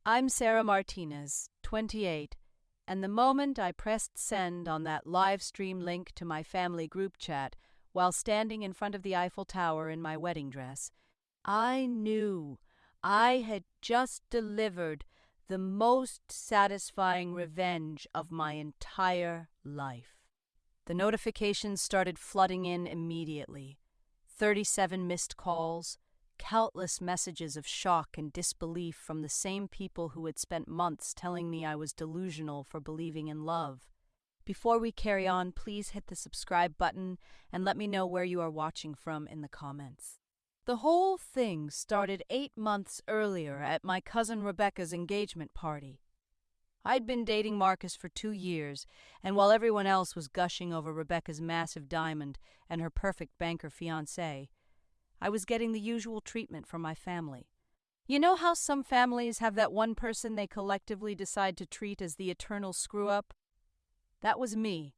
I'm Sarah Martinez, 28, and the moment I pressed send on that live stream link to my family group chat while standing in front of the Eiffel Tower in my wedding dress, I knew I had just delivered the most satisfying revenge of my entire life. The notifications started flooding in immediately. 37 missed calls, countless messages of shock and disbelief from the same people who had spent months telling me I was delusional for believing in love. Before we carry on, please hit the subscribe button and let me know where you are watching from in the comments. The whole thing started 8 months earlier at my cousin Rebecca's engagement party. I'd been dating Marcus for 2 years, and while everyone else was gushing over Rebecca's massive diamond and her perfect banker fiancé, I was getting the usual treatment from my family. You know how some families have that one person they collectively decide to treat as the eternal screw-up? That was me,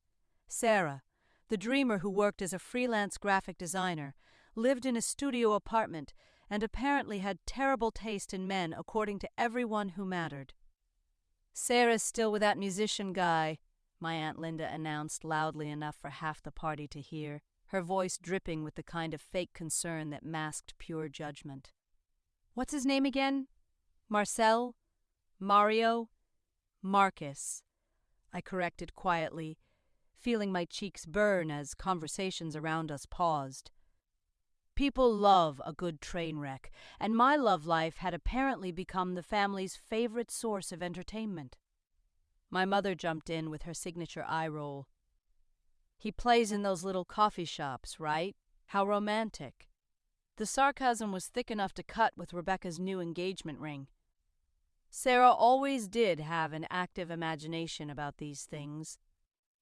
Sarah, the dreamer who worked as a freelance graphic designer, lived in a studio apartment, and apparently had terrible taste in men according to everyone who mattered. "Sarah's still with that musician guy," my Aunt Linda announced loudly enough for half the party to hear, her voice dripping with the kind of fake concern that masked pure judgment. "What's his name again? Marcel? Mario? Marcus," I corrected quietly, feeling my cheeks burn as conversations around us paused. People love a good train wreck, and my love life had apparently become the family's favorite source of entertainment. My mother jumped in with her signature eye roll. "He plays in those little coffee shops, right? How romantic." The sarcasm was thick enough to cut with Rebecca's new engagement ring. Sarah always did have an active imagination about these things.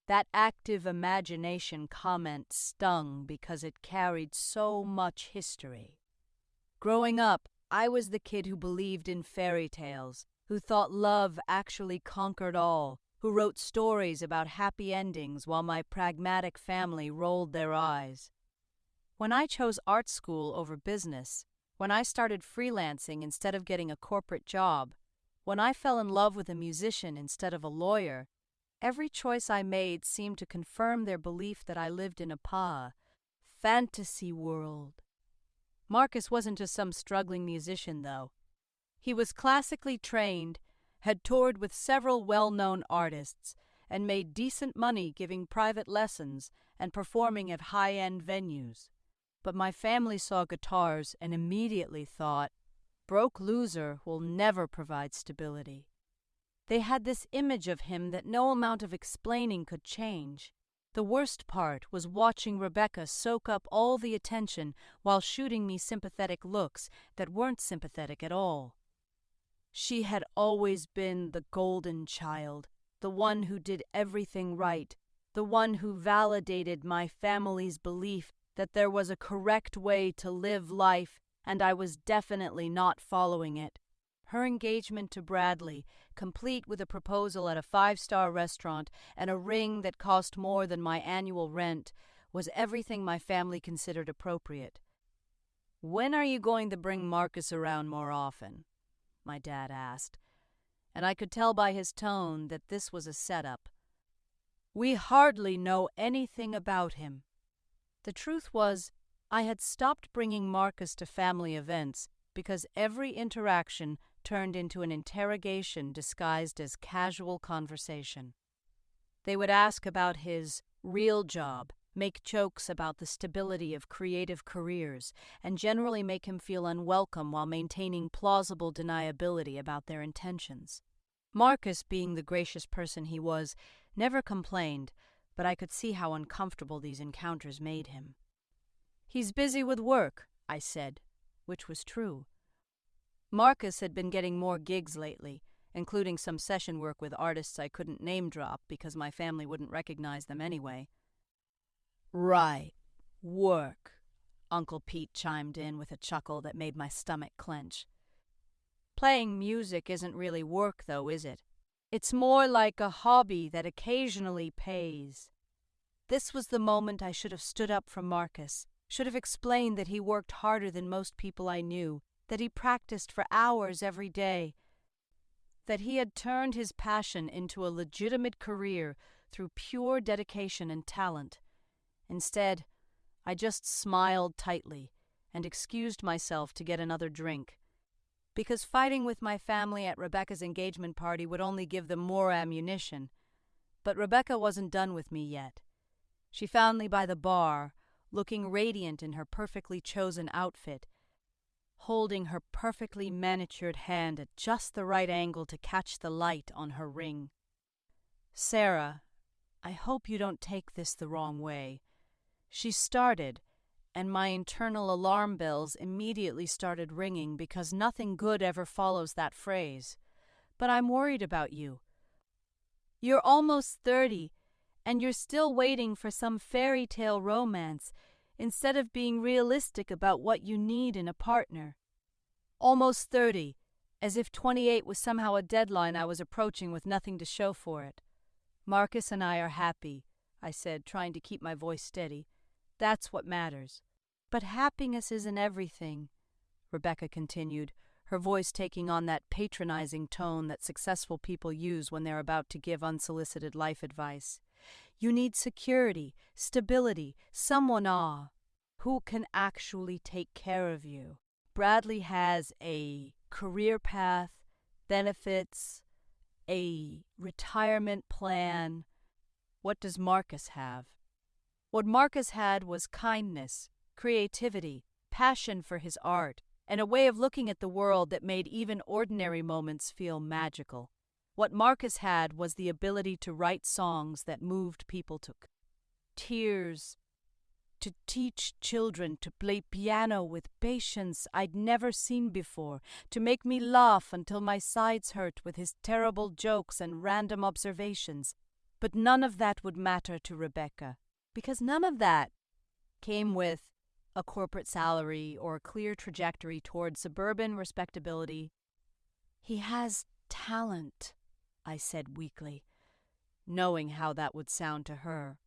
That active imagination comment stung because it carried so much history. Growing up, I was the kid who believed in fairy tales, who thought love actually conquered all, who wrote stories about happy endings while my pragmatic family rolled their eyes. When I chose art school over business, when I started freelancing instead of getting a corporate job, when I fell in love with a musician instead of a lawyer, every choice I made seemed to confirm their belief that I lived in a fantasy world. Marcus wasn't just some struggling musician, though. He was classically trained, had toured with several well-known artists, and made decent money giving private lessons and performing at high-end venues. But my family saw guitars and immediately thought, broke loser will never provide stability. They had this image of him that no amount of explaining could change. The worst part was watching Rebecca soak up all the attention while shooting me sympathetic looks that weren't sympathetic at all. She had always been the golden child, the one who did everything right, the one who validated my family's belief that there was a correct way to live life, and I was definitely not following it. Her engagement to Bradley, complete with a proposal at a 5-star restaurant and a ring that cost more than my annual rent, was everything my family considered appropriate. "When are you going to bring Marcus around more often?" my dad asked, and I could tell by his tone that this was a setup. "We hardly know anything about him." The truth was, I had stopped bringing Marcus to family events because every interaction turned into an interrogation disguised as casual conversation. They would ask about his real job, make jokes about the stability of creative careers, and generally make him feel unwelcome while maintaining plausible deniability about their intentions. Marcus, being the gracious person he was, never complained, but I could see how uncomfortable these encounters made him. "He's busy with work," I said, which was true. Marcus had been getting more gigs lately, including some session work with artists I couldn't name drop because my family wouldn't recognize them anyway. "Right, work," Uncle Pete chimed in with a chuckle that made my stomach clench. "Playing music isn't really work, though, is it? It's more like a hobby that occasionally pays." This was the moment I should have stood up for Marcus, should have explained that he worked harder than most people I knew, that he practiced for hours every day. that he had turned his passion into a legitimate career through pure dedication and talent. Instead, I just smiled tightly and excused myself to get another drink, because fighting with my family at Rebecca's engagement party would only give them more ammunition. But Rebecca wasn't done with me yet. She found me by the bar, looking radiant in her perfectly chosen outfit, holding her perfectly manicured hand at just the right angle to catch the light on her ring. "Sarah, I hope you don't take this the wrong way," she started, and my internal alarm bells immediately started ringing because nothing good ever follows that phrase. "But I'm worried about you. You're almost 30, and you're still waiting for some fairy tale romance instead of being realistic about what you need in a partner." Almost 30, as if 28 was somehow a deadline I was approaching with nothing to show for it. "Marcus and I are happy," I said, trying to keep my voice steady. "That's what matters." "But happiness isn't everything," Rebecca continued, her voice taking on that patronizing tone that successful people use when they're about to give unsolicited life advice. "You need security, stability, someone who can actually take care of you. Bradley has a career path, benefits, a retirement plan. What does Marcus have?" What Marcus had was kindness, creativity, passion for his art, and a way of looking at the world that made even ordinary moments feel magical. What Marcus had was the ability to write songs that moved people to tears, to teach children to play piano with patience I'd never seen before, to make me laugh until my sides hurt with his terrible jokes and random observations. But none of that would matter to Rebecca, because none of that came with a corporate salary or a clear trajectory toward suburban respectability. "He has talent," I said weakly, knowing how that would sound to her.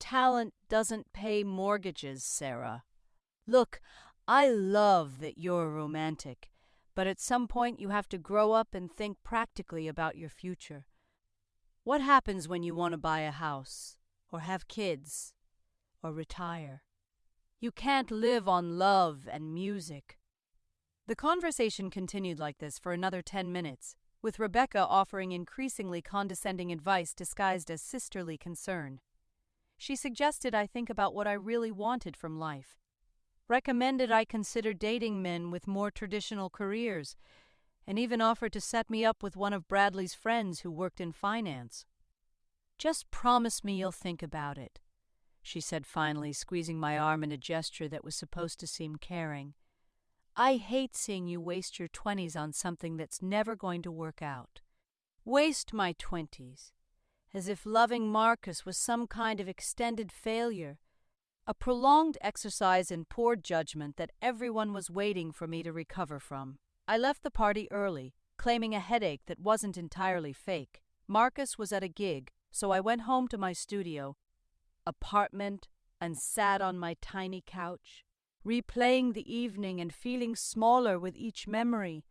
"Talent doesn't pay mortgages, Sarah. Look, I love that you're a romantic, but at some point you have to grow up and think practically about your future. What happens when you want to buy a house, or have kids, or retire? You can't live on love and music." The conversation continued like this for another 10 minutes, with Rebecca offering increasingly condescending advice disguised as sisterly concern. She suggested I think about what I really wanted from life, recommended I consider dating men with more traditional careers, and even offered to set me up with one of Bradley's friends who worked in finance. "Just promise me you'll think about it," she said finally, squeezing my arm in a gesture that was supposed to seem caring. "I hate seeing you waste your 20s on something that's never going to work out." Waste my 20s, as if loving Marcus was some kind of extended failure, a prolonged exercise in poor judgment that everyone was waiting for me to recover from. I left the party early, claiming a headache that wasn't entirely fake. Marcus was at a gig, so I went home to my apartment and sat on my tiny couch, replaying the evening and feeling smaller with each memory.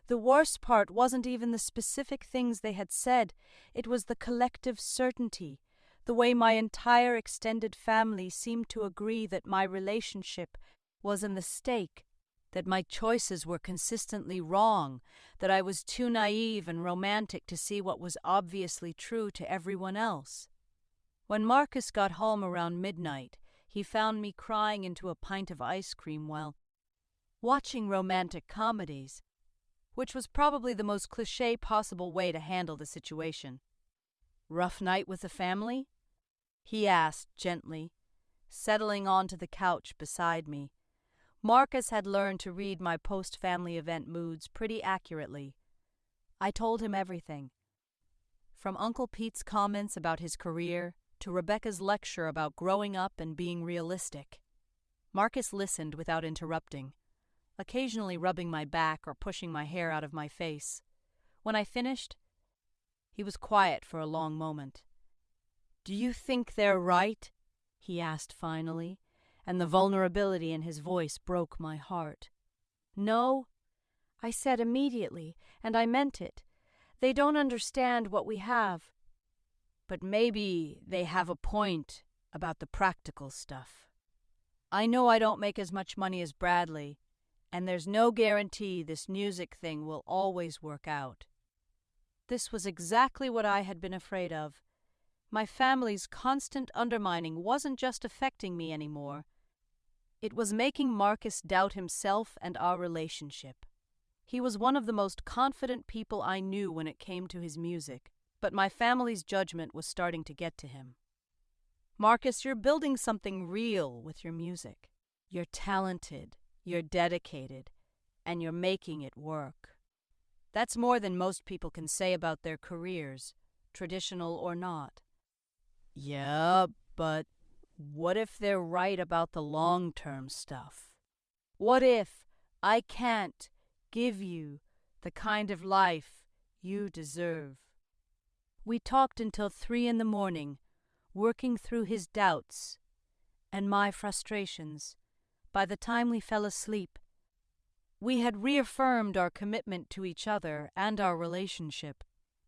The worst part wasn't even the specific things they had said, it was the collective certainty, the way my entire extended family seemed to agree that my relationship was a mistake, that my choices were consistently wrong, that I was too naive and romantic to see what was obviously true to everyone else. When Marcus got home around midnight, he found me crying into a pint of ice cream while watching romantic comedies, which was probably the most cliché possible way to handle the situation. "Rough night with the family?" he asked gently, settling onto the couch beside me. Marcus had learned to read my post-family event moods pretty accurately. I told him everything, from Uncle Pete's comments about his career to Rebecca's lecture about growing up and being realistic. Marcus listened without interrupting, occasionally rubbing my back or pushing my hair out of my face. When I finished, he was quiet for a long moment. "Do you think they're right?" he asked finally, and the vulnerability in his voice broke my heart. "No," I said immediately, and I meant it. They don't understand what we have. But maybe they have a point about the practical stuff. I know I don't make as much money as Bradley, and there's no guarantee this music thing will always work out. This was exactly what I had been afraid of. My family's constant undermining wasn't just affecting me anymore. It was making Marcus doubt himself and our relationship. He was one of the most confident people I knew when it came to his music, but my family's judgment was starting to get to him. Marcus, you're building something real with your music. You're talented, you're dedicated, and you're making it work. That's more than most people can say about their careers, traditional or not. Yeah, but what if they're right about the long-term stuff? What if I can't give you the kind of life you deserve? We talked until 3 a.m, working through his doubts and my frustrations. By the time we fell asleep, we had reaffirmed our commitment to each other and our relationship,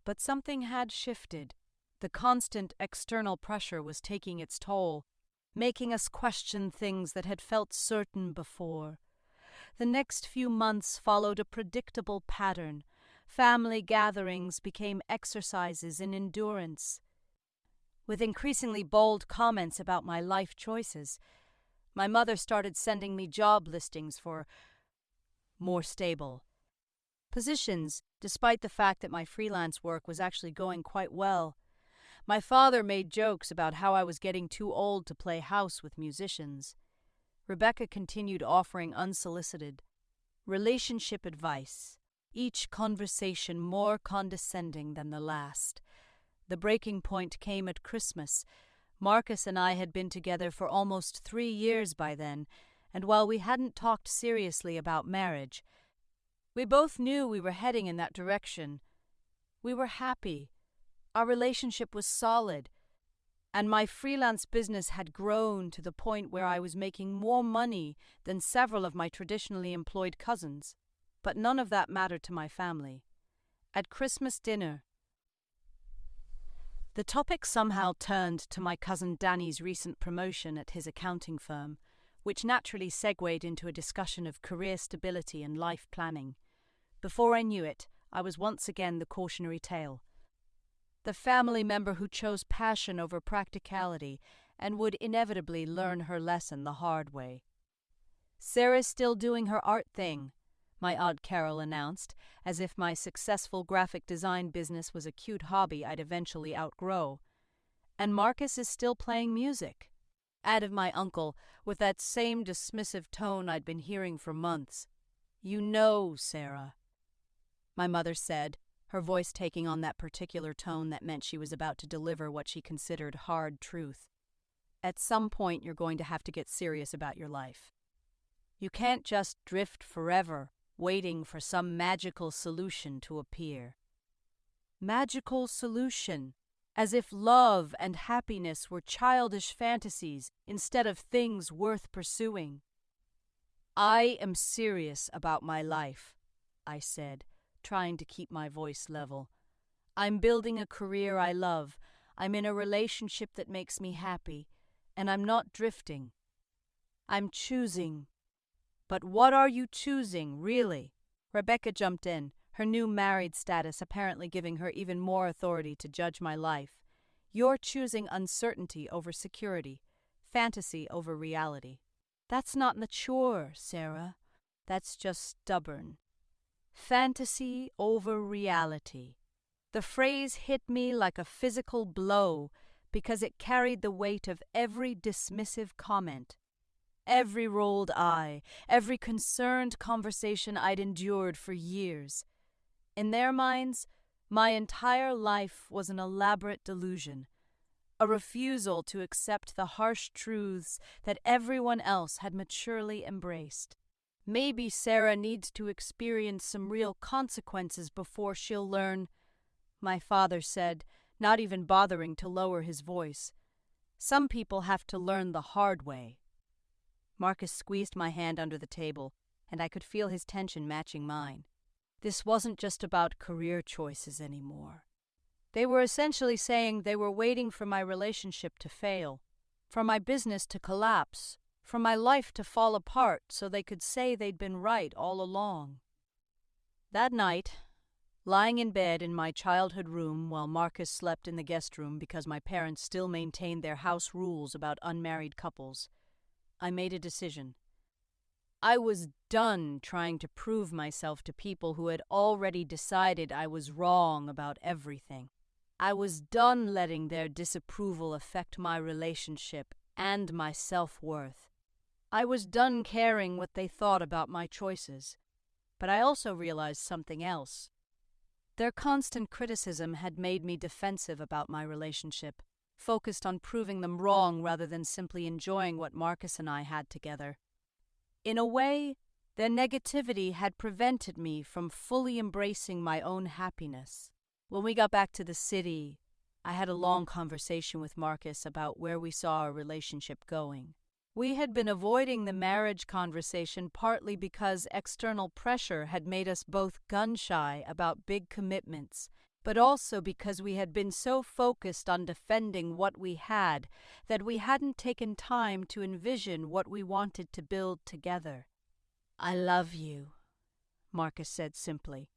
but something had shifted. The constant external pressure was taking its toll, making us question things that had felt certain before. The next few months followed a predictable pattern. Family gatherings became exercises in endurance, with increasingly bold comments about my life choices. My mother started sending me job listings for more stable positions, despite the fact that my freelance work was actually going quite well. My father made jokes about how I was getting too old to play house with musicians. Rebecca continued offering unsolicited relationship advice, each conversation more condescending than the last. The breaking point came at Christmas. Marcus and I had been together for almost 3 years by then, and while we hadn't talked seriously about marriage, we both knew we were heading in that direction. We were happy. Our relationship was solid, and my freelance business had grown to the point where I was making more money than several of my traditionally employed cousins. But none of that mattered to my family. At Christmas dinner, the topic somehow turned to my cousin Danny's recent promotion at his accounting firm, which naturally segued into a discussion of career stability and life planning. Before I knew it, I was once again the cautionary tale, the family member who chose passion over practicality and would inevitably learn her lesson the hard way. "Sarah's still doing her art thing," my Aunt Carol announced, as if my successful graphic design business was a cute hobby I'd eventually outgrow. "And Marcus is still playing music," added my uncle, with that same dismissive tone I'd been hearing for months. "You know, Sarah," my mother said, her voice taking on that particular tone that meant she was about to deliver what she considered hard truth. "At some point you're going to have to get serious about your life. You can't just drift forever, waiting for some magical solution to appear." Magical solution, as if love and happiness were childish fantasies instead of things worth pursuing. "I am serious about my life," I said, trying to keep my voice level. "I'm building a career I love. I'm in a relationship that makes me happy, and I'm not drifting. I'm choosing." "But what are you choosing, really?" Rebecca jumped in, her new married status apparently giving her even more authority to judge my life. "You're choosing uncertainty over security, fantasy over reality." "That's not mature, Sarah. That's just stubborn." "Fantasy over reality." The phrase hit me like a physical blow because it carried the weight of every dismissive comment, every rolled eye, every concerned conversation I'd endured for years. In their minds, my entire life was an elaborate delusion, a refusal to accept the harsh truths that everyone else had maturely embraced. "Maybe Sarah needs to experience some real consequences before she'll learn," my father said, not even bothering to lower his voice. "Some people have to learn the hard way." Marcus squeezed my hand under the table, and I could feel his tension matching mine. This wasn't just about career choices anymore. They were essentially saying they were waiting for my relationship to fail, for my business to collapse, for my life to fall apart so they could say they'd been right all along. That night, lying in bed in my childhood room while Marcus slept in the guest room because my parents still maintained their house rules about unmarried couples, I made a decision. I was done trying to prove myself to people who had already decided I was wrong about everything. I was done letting their disapproval affect my relationship and my self-worth. I was done caring what they thought about my choices. But I also realized something else. Their constant criticism had made me defensive about my relationship, focused on proving them wrong rather than simply enjoying what Marcus and I had together. In a way, their negativity had prevented me from fully embracing my own happiness. When we got back to the city, I had a long conversation with Marcus about where we saw our relationship going. We had been avoiding the marriage conversation partly because external pressure had made us both gun-shy about big commitments, but also because we had been so focused on defending what we had that we hadn't taken time to envision what we wanted to build together. "I love you," Marcus said simply.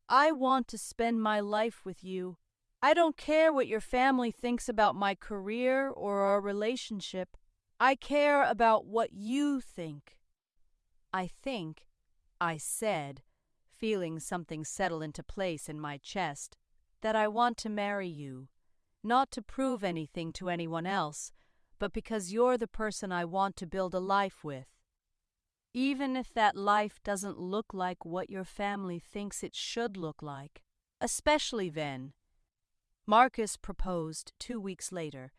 "I want to spend my life with you. I don't care what your family thinks about my career or our relationship. I care about what you think." I said, feeling something settle into place in my chest, that I want to marry you, not to prove anything to anyone else, but because you're the person I want to build a life with. Even if that life doesn't look like what your family thinks it should look like, especially then. Marcus proposed 2 weeks later,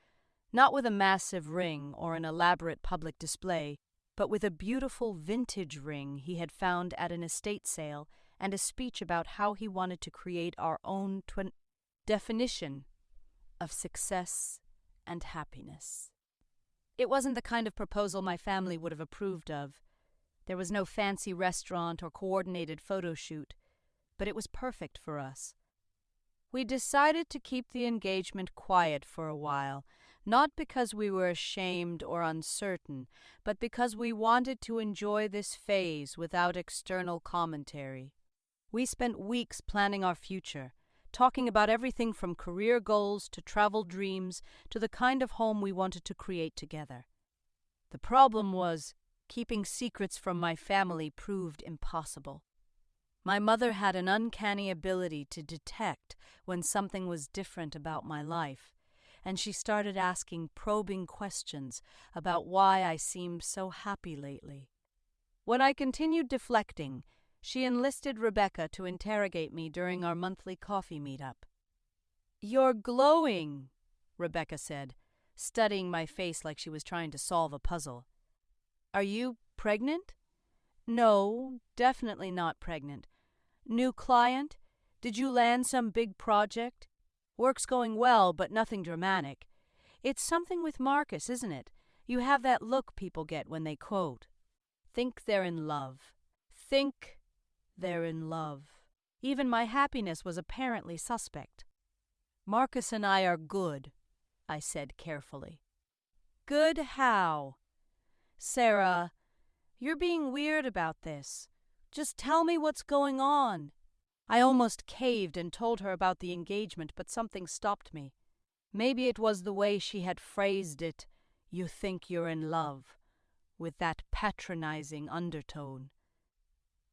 not with a massive ring or an elaborate public display, but with a beautiful vintage ring he had found at an estate sale and a speech about how he wanted to create our own definition of success and happiness. It wasn't the kind of proposal my family would have approved of. There was no fancy restaurant or coordinated photo shoot, but it was perfect for us. We decided to keep the engagement quiet for a while, not because we were ashamed or uncertain, but because we wanted to enjoy this phase without external commentary. We spent weeks planning our future, talking about everything from career goals to travel dreams to the kind of home we wanted to create together. The problem was, keeping secrets from my family proved impossible. My mother had an uncanny ability to detect when something was different about my life, and she started asking probing questions about why I seemed so happy lately. When I continued deflecting, she enlisted Rebecca to interrogate me during our monthly coffee meetup. "You're glowing," Rebecca said, studying my face like she was trying to solve a puzzle. "Are you pregnant?" "No, definitely not pregnant." "New client? Did you land some big project?" "Work's going well, but nothing dramatic." "It's something with Marcus, isn't it? You have that look people get when they quote. Think they're in love. Think they're in love." Even my happiness was apparently suspect. "Marcus and I are good," I said carefully. "Good how?" "Sarah, you're being weird about this. Just tell me what's going on." I almost caved and told her about the engagement, but something stopped me. Maybe it was the way she had phrased it, "You think you're in love," with that patronizing undertone.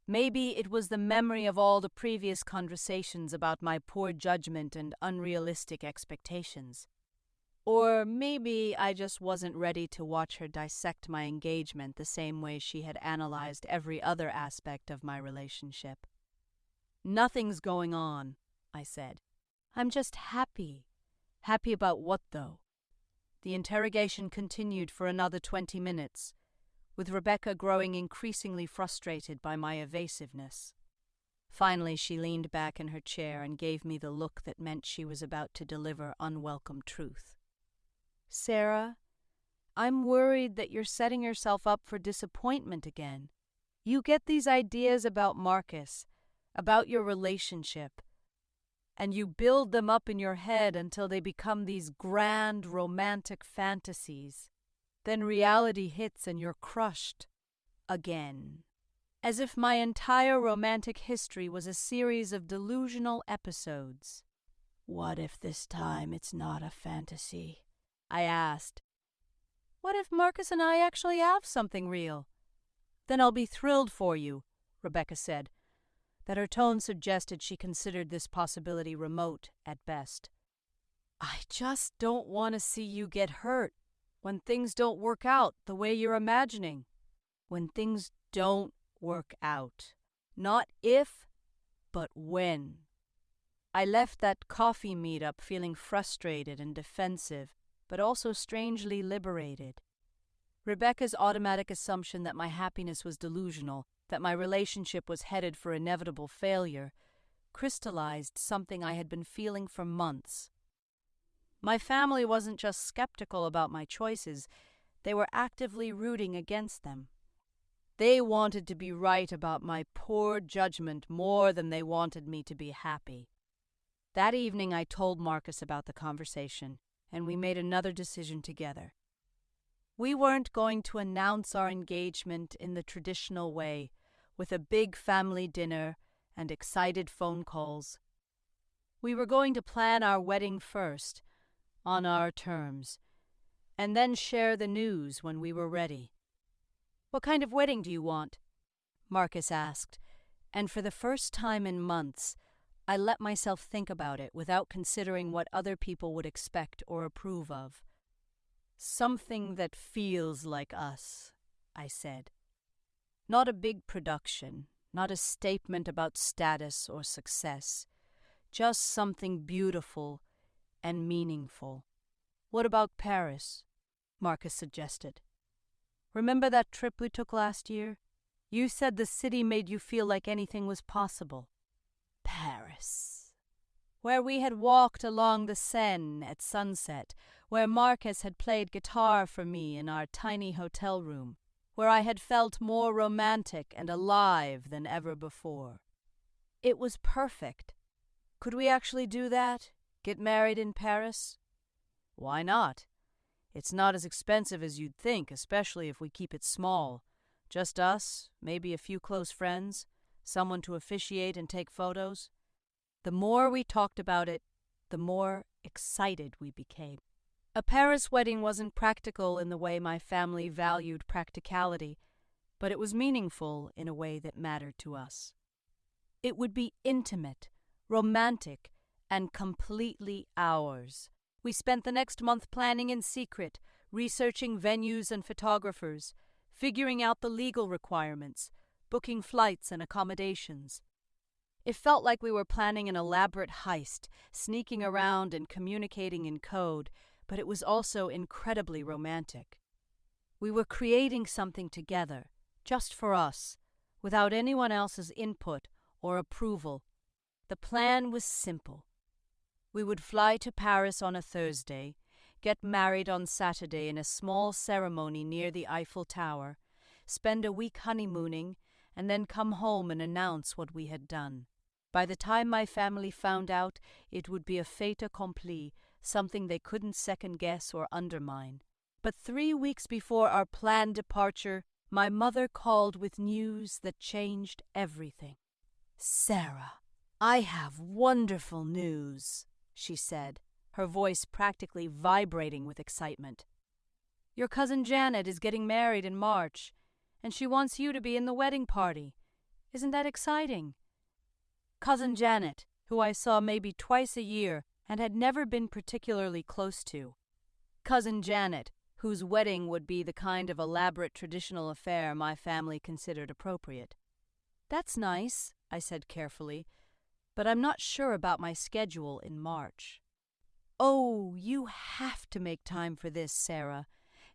Maybe it was the memory of all the previous conversations about my poor judgment and unrealistic expectations. Or maybe I just wasn't ready to watch her dissect my engagement the same way she had analyzed every other aspect of my relationship. "Nothing's going on," I said. "I'm just happy." "Happy about what, though?" The interrogation continued for another 20 minutes, with Rebecca growing increasingly frustrated by my evasiveness. Finally, she leaned back in her chair and gave me the look that meant she was about to deliver unwelcome truth. "Sarah, I'm worried that you're setting yourself up for disappointment again. You get these ideas about Marcus, about your relationship, and you build them up in your head until they become these grand romantic fantasies. Then reality hits and you're crushed again. As if my entire romantic history was a series of delusional episodes. What if this time it's not a fantasy? I asked. What if Marcus and I actually have something real? Then I'll be thrilled for you, Rebecca said, that her tone suggested she considered this possibility remote at best. I just don't want to see you get hurt when things don't work out the way you're imagining. When things don't work out. Not if, but when. I left that coffee meetup feeling frustrated and defensive, but also strangely liberated. Rebecca's automatic assumption that my happiness was delusional, that my relationship was headed for inevitable failure, crystallized something I had been feeling for months. My family wasn't just skeptical about my choices, they were actively rooting against them. They wanted to be right about my poor judgment more than they wanted me to be happy. That evening I told Marcus about the conversation, and we made another decision together. We weren't going to announce our engagement in the traditional way, with a big family dinner and excited phone calls. We were going to plan our wedding first, on our terms, and then share the news when we were ready. What kind of wedding do you want? Marcus asked, and for the first time in months, I let myself think about it without considering what other people would expect or approve of. Something that feels like us, I said. Not a big production, not a statement about status or success, just something beautiful and meaningful. What about Paris? Marcus suggested. Remember that trip we took last year? You said the city made you feel like anything was possible. Paris. Where we had walked along the Seine at sunset, where Marcus had played guitar for me in our tiny hotel room, where I had felt more romantic and alive than ever before. It was perfect. Could we actually do that? Get married in Paris? Why not? It's not as expensive as you'd think, especially if we keep it small. Just us, maybe a few close friends, someone to officiate and take photos. The more we talked about it, the more excited we became. A Paris wedding wasn't practical in the way my family valued practicality, but it was meaningful in a way that mattered to us. It would be intimate, romantic, and completely ours. We spent the next month planning in secret, researching venues and photographers, figuring out the legal requirements, booking flights and accommodations. It felt like we were planning an elaborate heist, sneaking around and communicating in code, but it was also incredibly romantic. We were creating something together, just for us, without anyone else's input or approval. The plan was simple. We would fly to Paris on a Thursday, get married on Saturday in a small ceremony near the Eiffel Tower, spend a week honeymooning, and then come home and announce what we had done. By the time my family found out, it would be a fait accompli, something they couldn't second-guess or undermine. But 3 weeks before our planned departure, my mother called with news that changed everything. "Sarah, I have wonderful news," she said, her voice practically vibrating with excitement. "Your cousin Janet is getting married in March, and she wants you to be in the wedding party. Isn't that exciting?" Cousin Janet, who I saw maybe twice a year and had never been particularly close to. Cousin Janet, whose wedding would be the kind of elaborate traditional affair my family considered appropriate. "That's nice," I said carefully, "but I'm not sure about my schedule in March." "Oh, you have to make time for this, Sarah.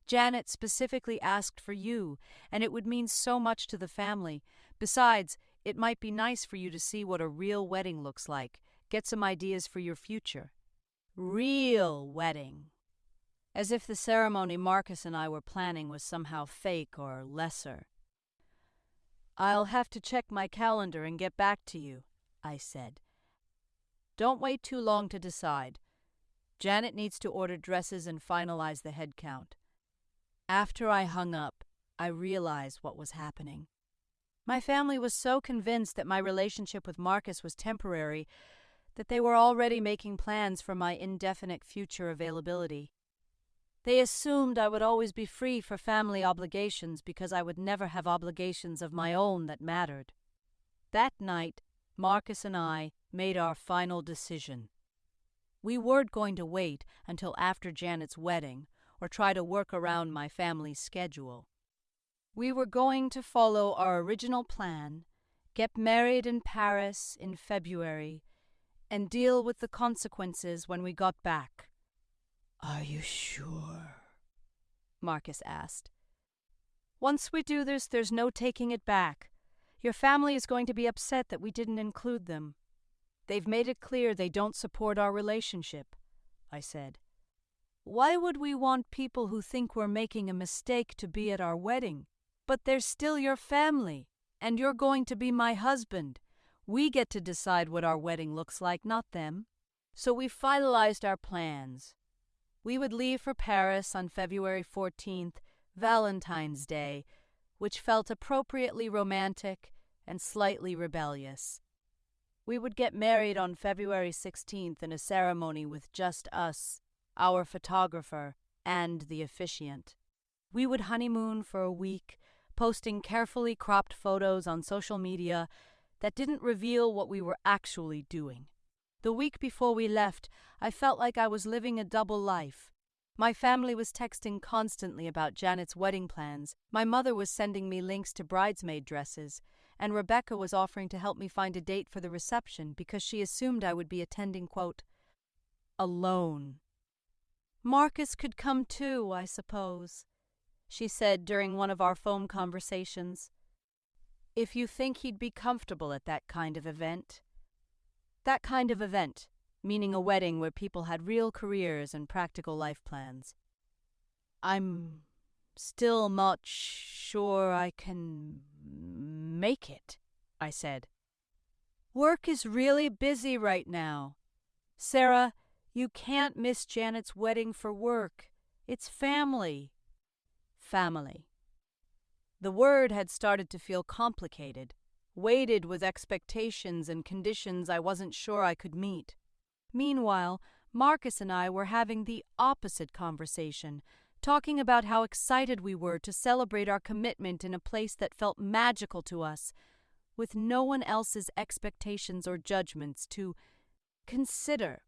Janet specifically asked for you, and it would mean so much to the family. Besides, it might be nice for you to see what a real wedding looks like, get some ideas for your future." Real wedding. As if the ceremony Marcus and I were planning was somehow fake or lesser. "I'll have to check my calendar and get back to you," I said. "Don't wait too long to decide. Janet needs to order dresses and finalize the head count." After I hung up, I realized what was happening. My family was so convinced that my relationship with Marcus was temporary that they were already making plans for my indefinite future availability. They assumed I would always be free for family obligations because I would never have obligations of my own that mattered. That night, Marcus and I made our final decision. We weren't going to wait until after Janet's wedding or try to work around my family's schedule. We were going to follow our original plan, get married in Paris in February, and deal with the consequences when we got back. "Are you sure?" Marcus asked. "Once we do this, there's no taking it back. Your family is going to be upset that we didn't include them. They've made it clear they don't support our relationship," I said. "Why would we want people who think we're making a mistake to be at our wedding? But they're still your family, and you're going to be my husband. We get to decide what our wedding looks like, not them." So we finalized our plans. We would leave for Paris on February 14th, Valentine's Day, which felt appropriately romantic and slightly rebellious. We would get married on February 16th in a ceremony with just us, our photographer, and the officiant. We would honeymoon for a week, posting carefully cropped photos on social media that didn't reveal what we were actually doing. The week before we left, I felt like I was living a double life. My family was texting constantly about Janet's wedding plans, my mother was sending me links to bridesmaid dresses, and Rebecca was offering to help me find a date for the reception because she assumed I would be attending, quote, "alone." "Marcus could come too, I suppose," she said during one of our phone conversations. "If you think he'd be comfortable at that kind of event." That kind of event, meaning a wedding where people had real careers and practical life plans. "I'm still not sure I can make it," I said. "Work is really busy right now. Sarah, you can't miss Janet's wedding for work. It's family." Family. The word had started to feel complicated, weighted with expectations and conditions I wasn't sure I could meet. Meanwhile, Marcus and I were having the opposite conversation, talking about how excited we were to celebrate our commitment in a place that felt magical to us, with no one else's expectations or judgments to consider.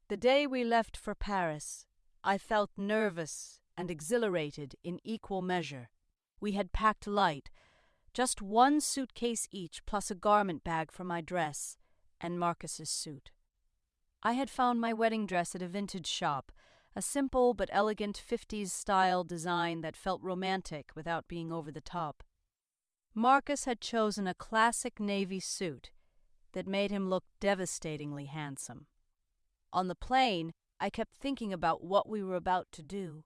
The day we left for Paris, I felt nervous and exhilarated in equal measure. We had packed light, just one suitcase each plus a garment bag for my dress and Marcus's suit. I had found my wedding dress at a vintage shop, a simple but elegant 50s-style design that felt romantic without being over the top. Marcus had chosen a classic navy suit that made him look devastatingly handsome. On the plane, I kept thinking about what we were about to do.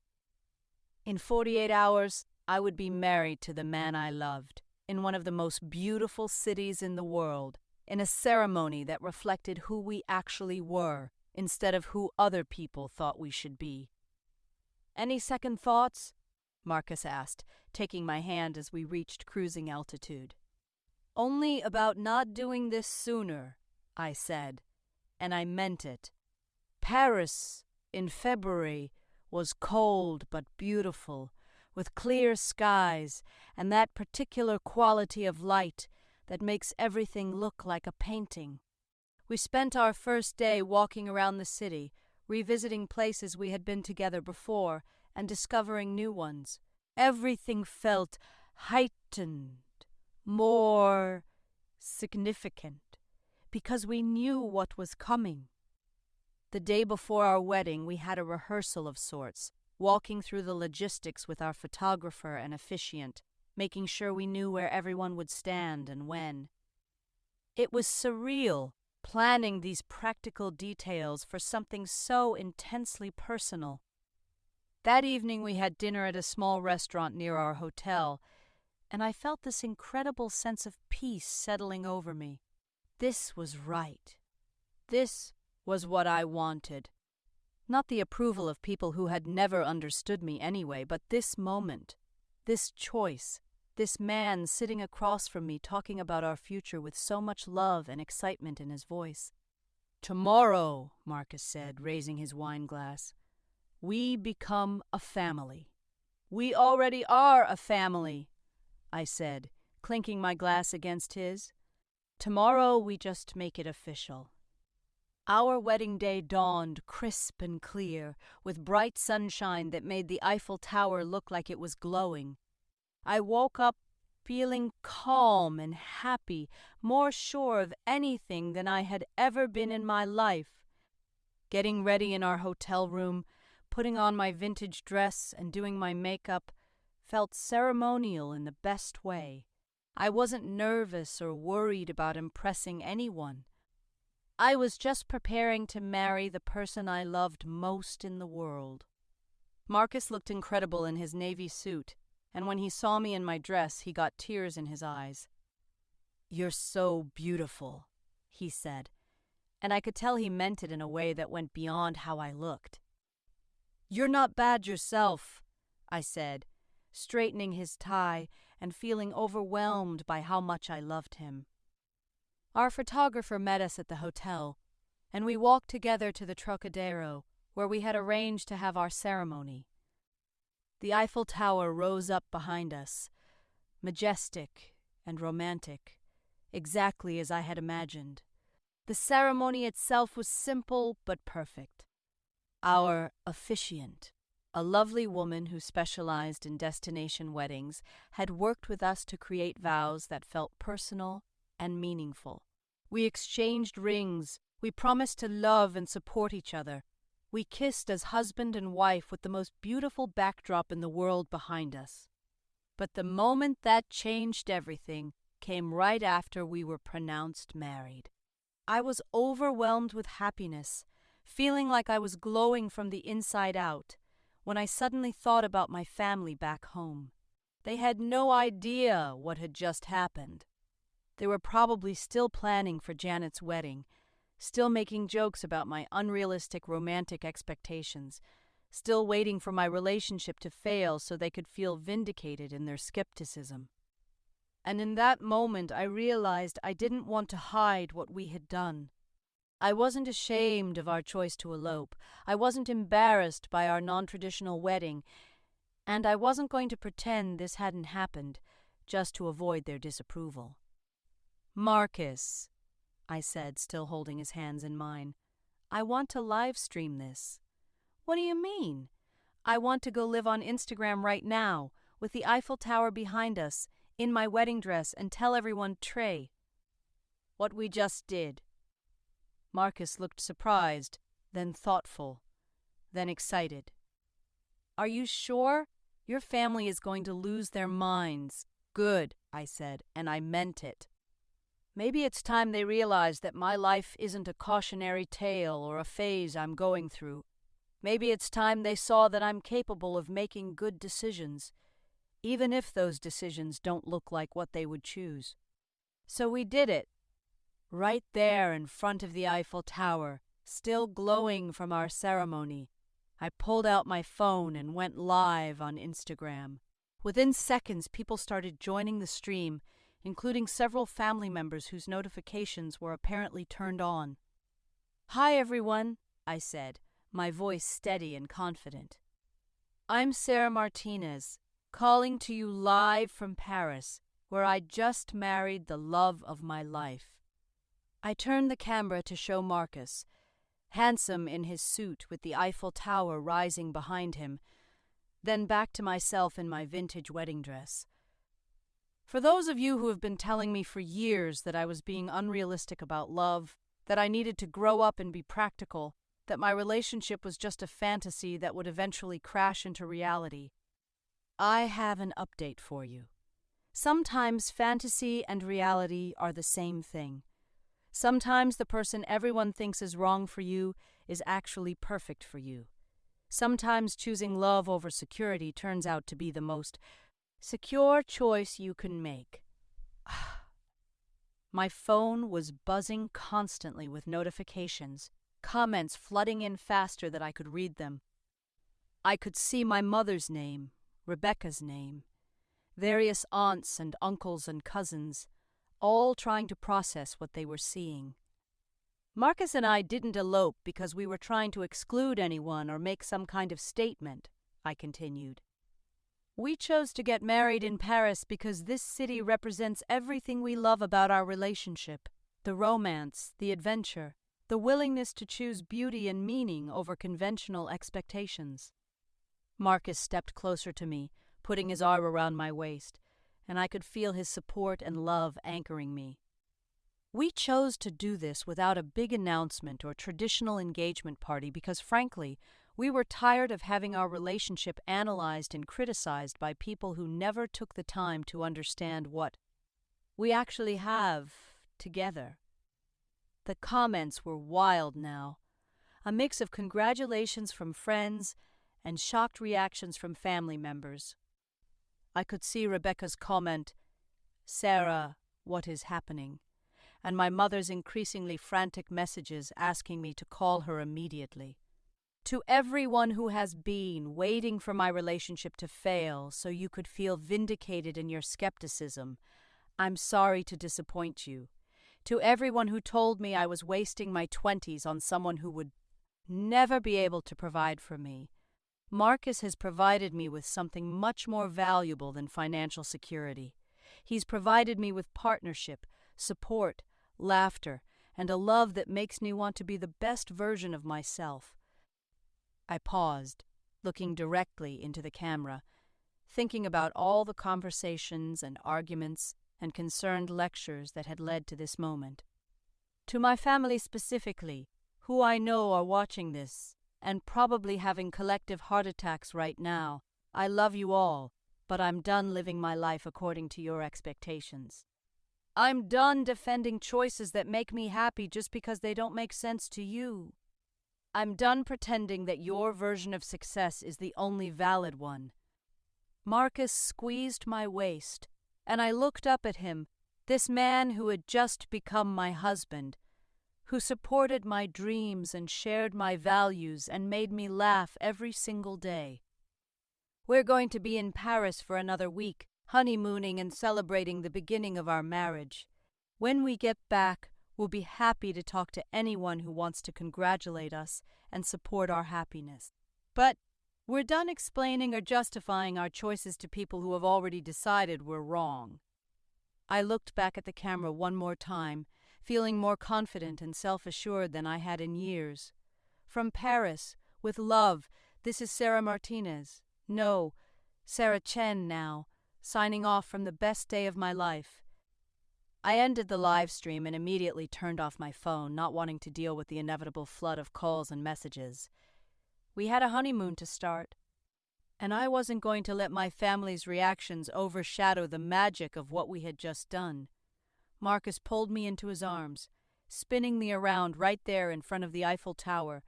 In 48 hours, I would be married to the man I loved, in one of the most beautiful cities in the world, in a ceremony that reflected who we actually were instead of who other people thought we should be. "Any second thoughts?" Marcus asked, taking my hand as we reached cruising altitude. "Only about not doing this sooner," I said, and I meant it. Paris, in February, was cold but beautiful, with clear skies and that particular quality of light that makes everything look like a painting. We spent our first day walking around the city, revisiting places we had been together before and discovering new ones. Everything felt heightened, more significant, because we knew what was coming. The day before our wedding, we had a rehearsal of sorts, walking through the logistics with our photographer and officiant, making sure we knew where everyone would stand and when. It was surreal, planning these practical details for something so intensely personal. That evening we had dinner at a small restaurant near our hotel, and I felt this incredible sense of peace settling over me. This was right. This was what I wanted. Not the approval of people who had never understood me anyway, but this moment, this choice, this man sitting across from me talking about our future with so much love and excitement in his voice. "Tomorrow," Marcus said, raising his wine glass, "we become a family." "We already are a family," I said, clinking my glass against his. "Tomorrow we just make it official." Our wedding day dawned crisp and clear, with bright sunshine that made the Eiffel Tower look like it was glowing. I woke up feeling calm and happy, more sure of anything than I had ever been in my life. Getting ready in our hotel room, putting on my vintage dress and doing my makeup felt ceremonial in the best way. I wasn't nervous or worried about impressing anyone. I was just preparing to marry the person I loved most in the world. Marcus looked incredible in his navy suit, and when he saw me in my dress, he got tears in his eyes. "You're so beautiful," he said, and I could tell he meant it in a way that went beyond how I looked. "You're not bad yourself," I said, straightening his tie and feeling overwhelmed by how much I loved him. Our photographer met us at the hotel, and we walked together to the Trocadero, where we had arranged to have our ceremony. The Eiffel Tower rose up behind us, majestic and romantic, exactly as I had imagined. The ceremony itself was simple but perfect. Our officiant, a lovely woman who specialized in destination weddings, had worked with us to create vows that felt personal and meaningful. We exchanged rings, we promised to love and support each other. We kissed as husband and wife with the most beautiful backdrop in the world behind us. But the moment that changed everything came right after we were pronounced married. I was overwhelmed with happiness, feeling like I was glowing from the inside out, when I suddenly thought about my family back home. They had no idea what had just happened. They were probably still planning for Janet's wedding, still making jokes about my unrealistic romantic expectations, still waiting for my relationship to fail so they could feel vindicated in their skepticism. And in that moment I realized I didn't want to hide what we had done. I wasn't ashamed of our choice to elope, I wasn't embarrassed by our non-traditional wedding, and I wasn't going to pretend this hadn't happened just to avoid their disapproval. "Marcus," I said, still holding his hands in mine, "I want to live stream this." "What do you mean?" "I want to go live on Instagram right now, with the Eiffel Tower behind us, in my wedding dress, and tell everyone Trey. What we just did." Marcus looked surprised, then thoughtful, then excited. "Are you sure? Your family is going to lose their minds." "Good," I said, and I meant it. Maybe it's time they realize that my life isn't a cautionary tale or a phase I'm going through. Maybe it's time they saw that I'm capable of making good decisions, even if those decisions don't look like what they would choose. So we did it. Right there in front of the Eiffel Tower, still glowing from our ceremony, I pulled out my phone and went live on Instagram. Within seconds, people started joining the stream, including several family members whose notifications were apparently turned on. "Hi, everyone," I said, my voice steady and confident. "I'm Sarah Martinez, calling to you live from Paris, where I just married the love of my life." I turned the camera to show Marcus, handsome in his suit with the Eiffel Tower rising behind him, then back to myself in my vintage wedding dress. For those of you who have been telling me for years that I was being unrealistic about love, that I needed to grow up and be practical, that my relationship was just a fantasy that would eventually crash into reality, I have an update for you. Sometimes fantasy and reality are the same thing. Sometimes the person everyone thinks is wrong for you is actually perfect for you. Sometimes choosing love over security turns out to be the most Secure choice you can make. My phone was buzzing constantly with notifications, comments flooding in faster than I could read them. I could see my mother's name, Rebecca's name, various aunts and uncles and cousins, all trying to process what they were seeing. Marcus and I didn't elope because we were trying to exclude anyone or make some kind of statement, I continued. We chose to get married in Paris because this city represents everything we love about our relationship: the romance, the adventure, the willingness to choose beauty and meaning over conventional expectations. Marcus stepped closer to me, putting his arm around my waist, and I could feel his support and love anchoring me. We chose to do this without a big announcement or traditional engagement party because, frankly, we were tired of having our relationship analyzed and criticized by people who never took the time to understand what we actually have together. The comments were wild now, a mix of congratulations from friends and shocked reactions from family members. I could see Rebecca's comment, "Sarah, what is happening?" and my mother's increasingly frantic messages asking me to call her immediately. To everyone who has been waiting for my relationship to fail so you could feel vindicated in your skepticism, I'm sorry to disappoint you. To everyone who told me I was wasting my 20s on someone who would never be able to provide for me, Marcus has provided me with something much more valuable than financial security. He's provided me with partnership, support, laughter, and a love that makes me want to be the best version of myself. I paused, looking directly into the camera, thinking about all the conversations and arguments and concerned lectures that had led to this moment. To my family specifically, who I know are watching this, and probably having collective heart attacks right now, I love you all, but I'm done living my life according to your expectations. I'm done defending choices that make me happy just because they don't make sense to you. I'm done pretending that your version of success is the only valid one. Marcus squeezed my waist, and I looked up at him, this man who had just become my husband, who supported my dreams and shared my values and made me laugh every single day. We're going to be in Paris for another week, honeymooning and celebrating the beginning of our marriage. When we get back, we'll be happy to talk to anyone who wants to congratulate us and support our happiness. But we're done explaining or justifying our choices to people who have already decided we're wrong. I looked back at the camera one more time, feeling more confident and self-assured than I had in years. From Paris, with love, this is Sarah Martinez. No, Sarah Chen now, signing off from the best day of my life. I ended the live stream and immediately turned off my phone, not wanting to deal with the inevitable flood of calls and messages. We had a honeymoon to start, and I wasn't going to let my family's reactions overshadow the magic of what we had just done. Marcus pulled me into his arms, spinning me around right there in front of the Eiffel Tower,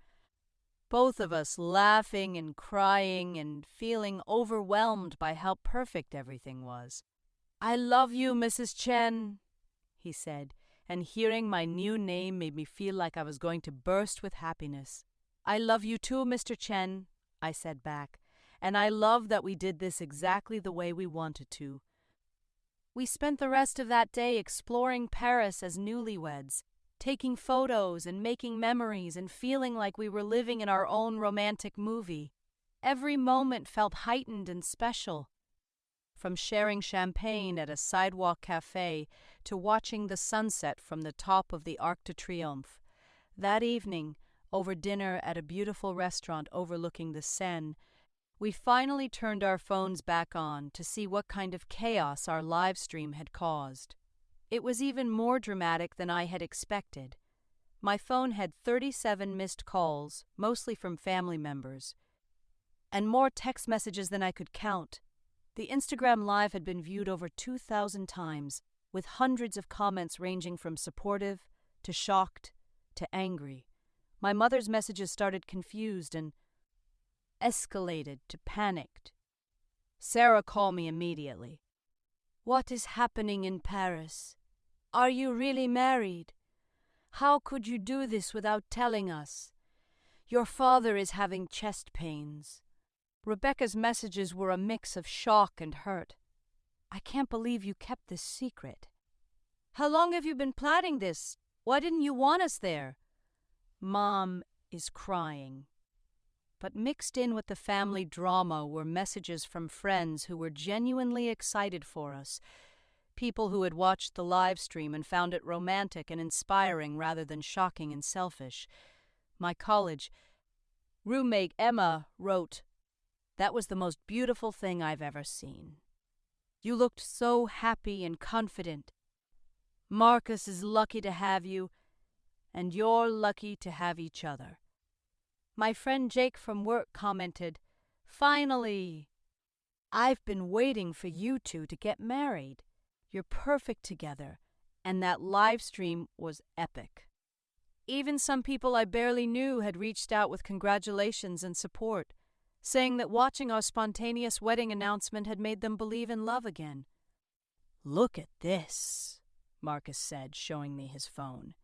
both of us laughing and crying and feeling overwhelmed by how perfect everything was. "I love you, Mrs. Chen," he said, and hearing my new name made me feel like I was going to burst with happiness. "I love you too, Mr. Chen," I said back, and I love that we did this exactly the way we wanted to. We spent the rest of that day exploring Paris as newlyweds, taking photos and making memories and feeling like we were living in our own romantic movie. Every moment felt heightened and special. From sharing champagne at a sidewalk cafe to watching the sunset from the top of the Arc de Triomphe. That evening, over dinner at a beautiful restaurant overlooking the Seine, we finally turned our phones back on to see what kind of chaos our live stream had caused. It was even more dramatic than I had expected. My phone had 37 missed calls, mostly from family members, and more text messages than I could count. The Instagram Live had been viewed over 2,000 times, with hundreds of comments ranging from supportive to shocked to angry. My mother's messages started confused and escalated to panicked. Sarah called me immediately. "What is happening in Paris? Are you really married? How could you do this without telling us? Your father is having chest pains." Rebecca's messages were a mix of shock and hurt. "I can't believe you kept this secret. How long have you been planning this? Why didn't you want us there?" Mom is crying. But mixed in with the family drama were messages from friends who were genuinely excited for us, people who had watched the live stream and found it romantic and inspiring rather than shocking and selfish. My college roommate Emma wrote, "That was the most beautiful thing I've ever seen. You looked so happy and confident. Marcus is lucky to have you, and you're lucky to have each other." My friend Jake from work commented, "Finally! I've been waiting for you two to get married. You're perfect together." And that live stream was epic. Even some people I barely knew had reached out with congratulations and support, saying that watching our spontaneous wedding announcement had made them believe in love again. "Look at this," Marcus said, showing me his phone.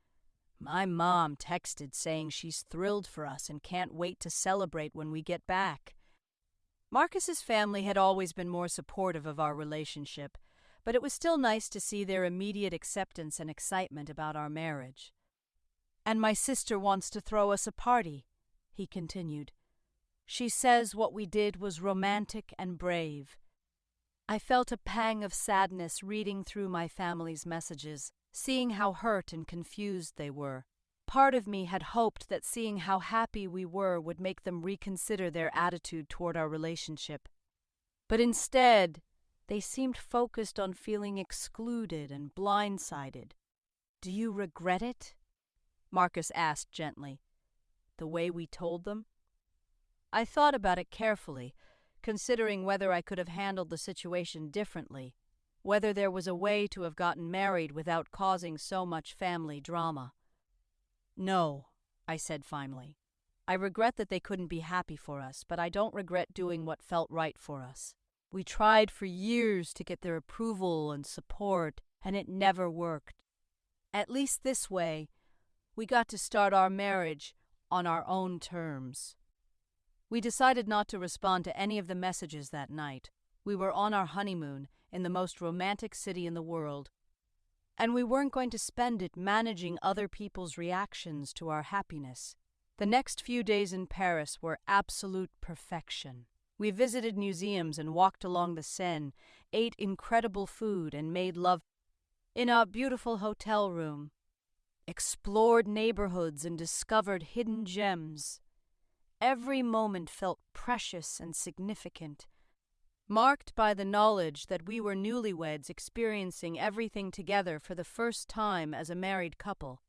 "My mom texted saying she's thrilled for us and can't wait to celebrate when we get back." Marcus's family had always been more supportive of our relationship, but it was still nice to see their immediate acceptance and excitement about our marriage. "And my sister wants to throw us a party," he continued. "She says what we did was romantic and brave." I felt a pang of sadness reading through my family's messages, seeing how hurt and confused they were. Part of me had hoped that seeing how happy we were would make them reconsider their attitude toward our relationship. But instead, they seemed focused on feeling excluded and blindsided. "Do you regret it?" Marcus asked gently. "The way we told them?" I thought about it carefully, considering whether I could have handled the situation differently, whether there was a way to have gotten married without causing so much family drama. "No," I said finally. "I regret that they couldn't be happy for us, but I don't regret doing what felt right for us. We tried for years to get their approval and support, and it never worked. At least this way, we got to start our marriage on our own terms." We decided not to respond to any of the messages that night. We were on our honeymoon in the most romantic city in the world, and we weren't going to spend it managing other people's reactions to our happiness. The next few days in Paris were absolute perfection. We visited museums and walked along the Seine, ate incredible food and made love in our beautiful hotel room, explored neighborhoods and discovered hidden gems. Every moment felt precious and significant, marked by the knowledge that we were newlyweds experiencing everything together for the first time as a married couple.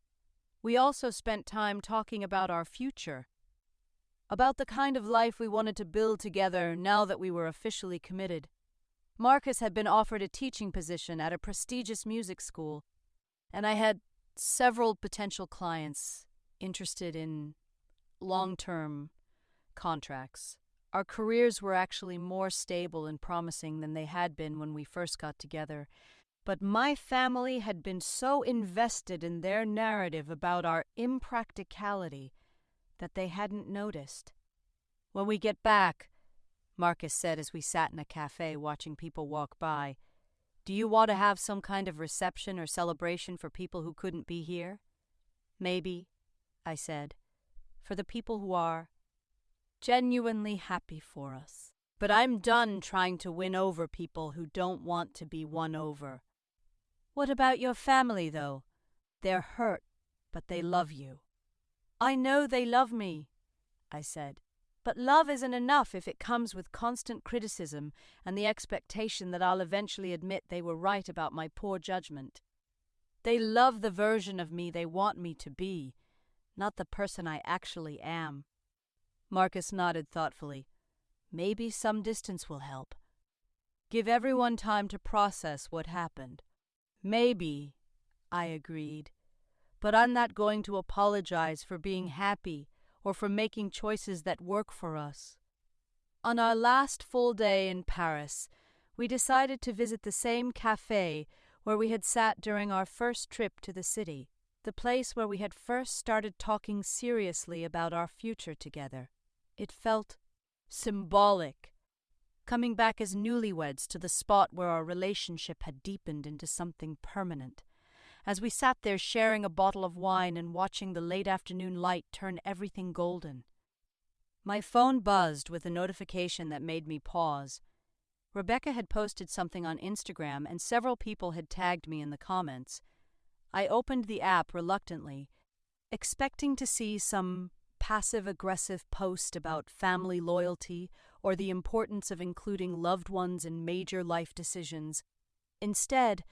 We also spent time talking about our future, about the kind of life we wanted to build together now that we were officially committed. Marcus had been offered a teaching position at a prestigious music school, and I had several potential clients interested in long-term contracts. Our careers were actually more stable and promising than they had been when we first got together, but my family had been so invested in their narrative about our impracticality that they hadn't noticed. "When we get back," Marcus said as we sat in a cafe watching people walk by, "do you want to have some kind of reception or celebration for people who couldn't be here?" "Maybe," I said, "for the people who are genuinely happy for us. But I'm done trying to win over people who don't want to be won over." "What about your family, though? They're hurt, but they love you." "I know they love me," I said, "but love isn't enough if it comes with constant criticism and the expectation that I'll eventually admit they were right about my poor judgment. They love the version of me they want me to be, not the person I actually am." Marcus nodded thoughtfully. "Maybe some distance will help. Give everyone time to process what happened." "Maybe," I agreed, "but I'm not going to apologize for being happy or for making choices that work for us." On our last full day in Paris, we decided to visit the same cafe where we had sat during our first trip to the city, the place where we had first started talking seriously about our future together. It felt symbolic, coming back as newlyweds to the spot where our relationship had deepened into something permanent. As we sat there sharing a bottle of wine and watching the late afternoon light turn everything golden. My phone buzzed with a notification that made me pause. Rebecca had posted something on Instagram and several people had tagged me in the comments. I opened the app reluctantly, expecting to see some passive-aggressive post about family loyalty or the importance of including loved ones in major life decisions. Instead,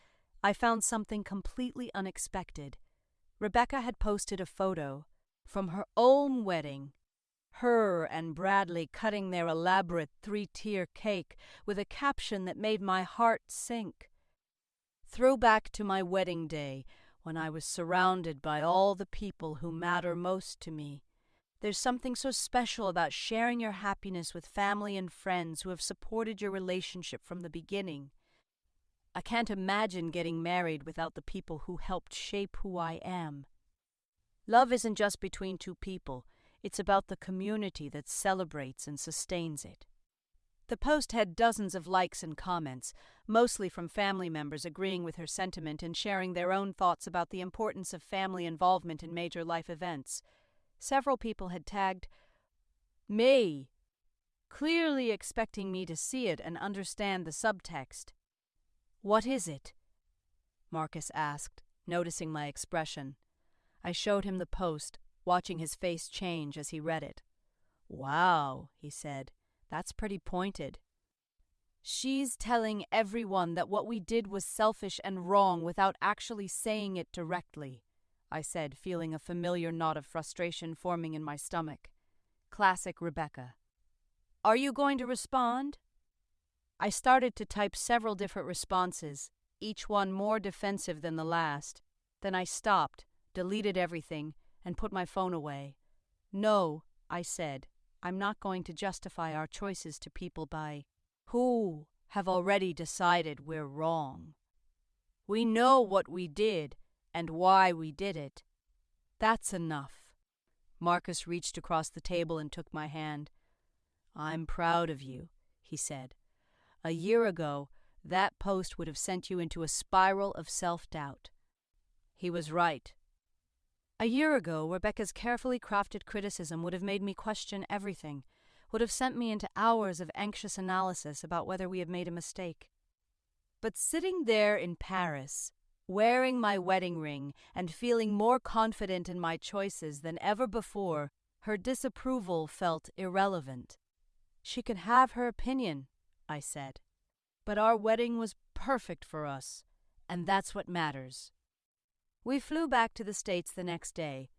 I found something completely unexpected. Rebecca had posted a photo from her own wedding, her and Bradley cutting their elaborate 3-tier cake with a caption that made my heart sink. Throwback to my wedding day, when I was surrounded by all the people who matter most to me. There's something so special about sharing your happiness with family and friends who have supported your relationship from the beginning. I can't imagine getting married without the people who helped shape who I am. Love isn't just between two people, it's about the community that celebrates and sustains it. The post had dozens of likes and comments, mostly from family members agreeing with her sentiment and sharing their own thoughts about the importance of family involvement in major life events. Several people had tagged me, clearly expecting me to see it and understand the subtext. "What is it?" Marcus asked, noticing my expression. I showed him the post, watching his face change as he read it. "Wow," he said, "that's pretty pointed." "She's telling everyone that what we did was selfish and wrong without actually saying it directly," I said, feeling a familiar knot of frustration forming in my stomach. Classic Rebecca. "Are you going to respond?" I started to type several different responses, each one more defensive than the last. Then I stopped, deleted everything, and put my phone away. "No," I said, "I'm not going to justify our choices to people by who have already decided we're wrong. We know what we did and why we did it. That's enough." Marcus reached across the table and took my hand. "I'm proud of you," he said. "A year ago, that post would have sent you into a spiral of self-doubt." He was right. A year ago, Rebecca's carefully crafted criticism would have made me question everything, would have sent me into hours of anxious analysis about whether we had made a mistake. But sitting there in Paris, wearing my wedding ring and feeling more confident in my choices than ever before, her disapproval felt irrelevant. "She can have her opinion," I said. "But our wedding was perfect for us, and that's what matters." We flew back to the States the next day,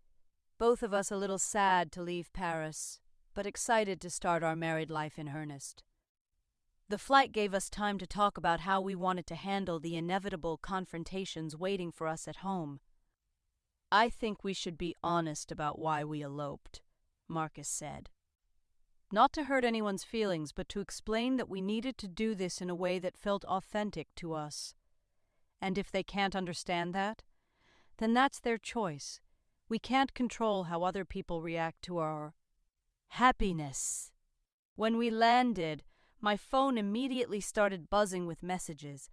both of us a little sad to leave Paris, but excited to start our married life in earnest. The flight gave us time to talk about how we wanted to handle the inevitable confrontations waiting for us at home. "I think we should be honest about why we eloped," Marcus said. "Not to hurt anyone's feelings, but to explain that we needed to do this in a way that felt authentic to us. And if they can't understand that, then that's their choice. We can't control how other people react to our happiness." When we landed, my phone immediately started buzzing with messages.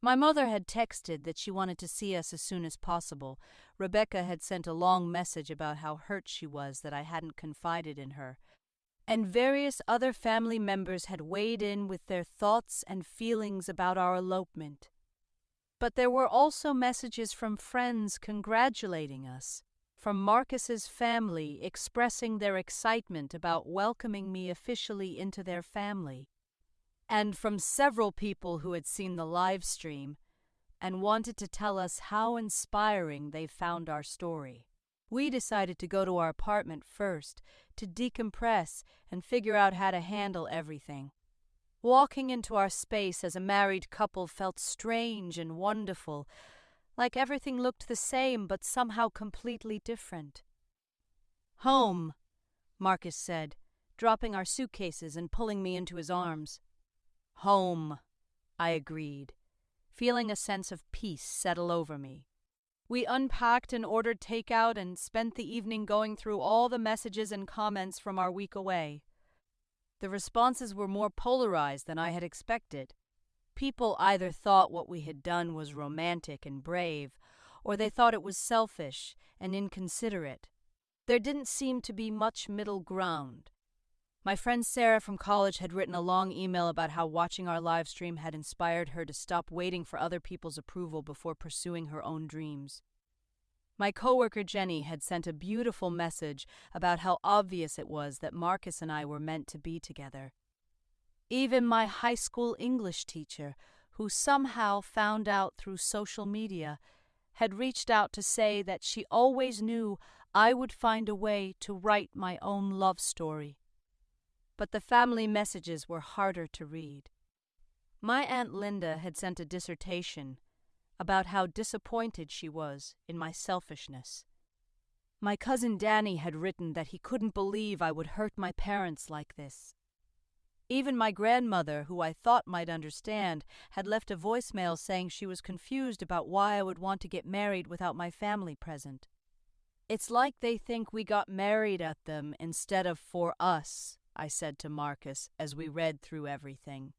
My mother had texted that she wanted to see us as soon as possible. Rebecca had sent a long message about how hurt she was that I hadn't confided in her. And various other family members had weighed in with their thoughts and feelings about our elopement. But there were also messages from friends congratulating us, from Marcus's family expressing their excitement about welcoming me officially into their family, and from several people who had seen the live stream and wanted to tell us how inspiring they found our story. We decided to go to our apartment first to decompress and figure out how to handle everything. Walking into our space as a married couple felt strange and wonderful, like everything looked the same but somehow completely different. "Home," Marcus said, dropping our suitcases and pulling me into his arms. "Home," I agreed, feeling a sense of peace settle over me. We unpacked and ordered takeout and spent the evening going through all the messages and comments from our week away. The responses were more polarized than I had expected. People either thought what we had done was romantic and brave, or they thought it was selfish and inconsiderate. There didn't seem to be much middle ground. My friend Sarah from college had written a long email about how watching our live stream had inspired her to stop waiting for other people's approval before pursuing her own dreams. My coworker Jenny had sent a beautiful message about how obvious it was that Marcus and I were meant to be together. Even my high school English teacher, who somehow found out through social media, had reached out to say that she always knew I would find a way to write my own love story. But the family messages were harder to read. My Aunt Linda had sent a dissertation about how disappointed she was in my selfishness. My cousin Danny had written that he couldn't believe I would hurt my parents like this. Even my grandmother, who I thought might understand, had left a voicemail saying she was confused about why I would want to get married without my family present. "It's like they think we got married at them instead of for us," I said to Marcus as we read through everything.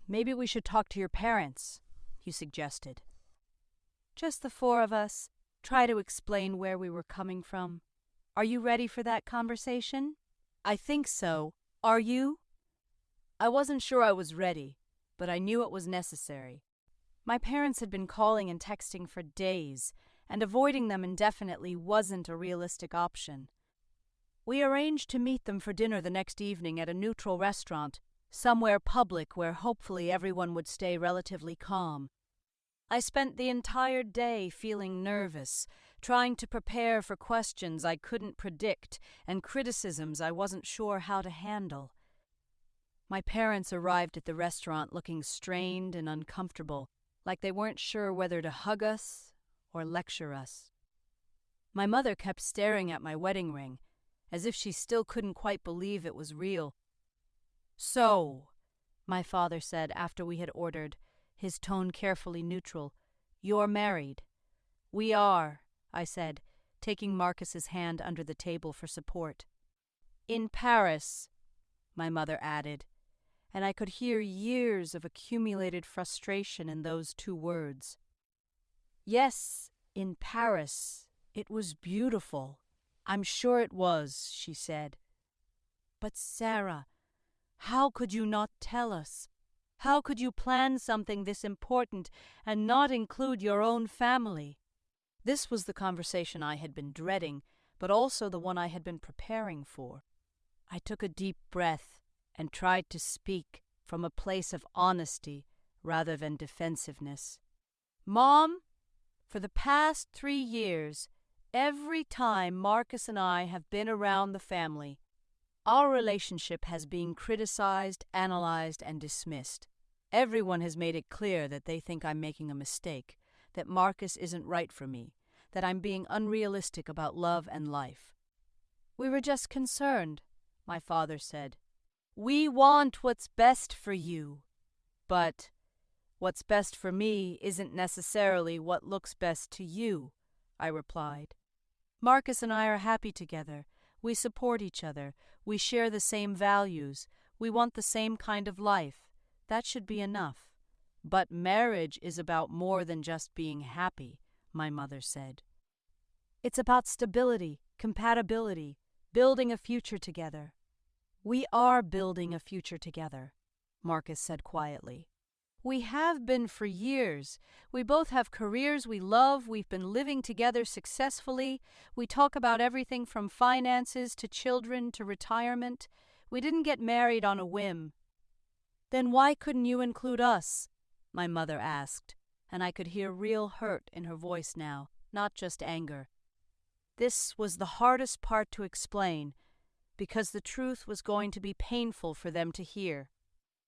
"Maybe we should talk to your parents," he suggested. "Just the four of us. Try to explain where we were coming from. Are you ready for that conversation?" "I think so. Are you?" I wasn't sure I was ready, but I knew it was necessary. My parents had been calling and texting for days, and avoiding them indefinitely wasn't a realistic option. We arranged to meet them for dinner the next evening at a neutral restaurant, somewhere public where hopefully everyone would stay relatively calm. I spent the entire day feeling nervous, trying to prepare for questions I couldn't predict and criticisms I wasn't sure how to handle. My parents arrived at the restaurant looking strained and uncomfortable, like they weren't sure whether to hug us or lecture us. My mother kept staring at my wedding ring, as if she still couldn't quite believe it was real. "So," my father said after we had ordered, his tone carefully neutral, "you're married." "We are," I said, taking Marcus's hand under the table for support. "In Paris," my mother added, and I could hear years of accumulated frustration in those two words. "Yes, in Paris. It was beautiful." "I'm sure it was," she said. "But Sarah, how could you not tell us? How could you plan something this important and not include your own family?" This was the conversation I had been dreading, but also the one I had been preparing for. I took a deep breath and tried to speak from a place of honesty rather than defensiveness. "Mom, for the past 3 years, every time Marcus and I have been around the family, our relationship has been criticized, analyzed, and dismissed. Everyone has made it clear that they think I'm making a mistake, that Marcus isn't right for me, that I'm being unrealistic about love and life." "We were just concerned," my father said. "We want what's best for you. But what's best for me isn't necessarily what looks best to you," I replied. "Marcus and I are happy together. We support each other. We share the same values. We want the same kind of life. That should be enough." "But marriage is about more than just being happy," my mother said. "It's about stability, compatibility, building a future together." "We are building a future together," Marcus said quietly. "We have been for years. We both have careers we love. We've been living together successfully. We talk about everything from finances to children to retirement. We didn't get married on a whim." "Then why couldn't you include us?" my mother asked, and I could hear real hurt in her voice now, not just anger. This was the hardest part to explain, because the truth was going to be painful for them to hear.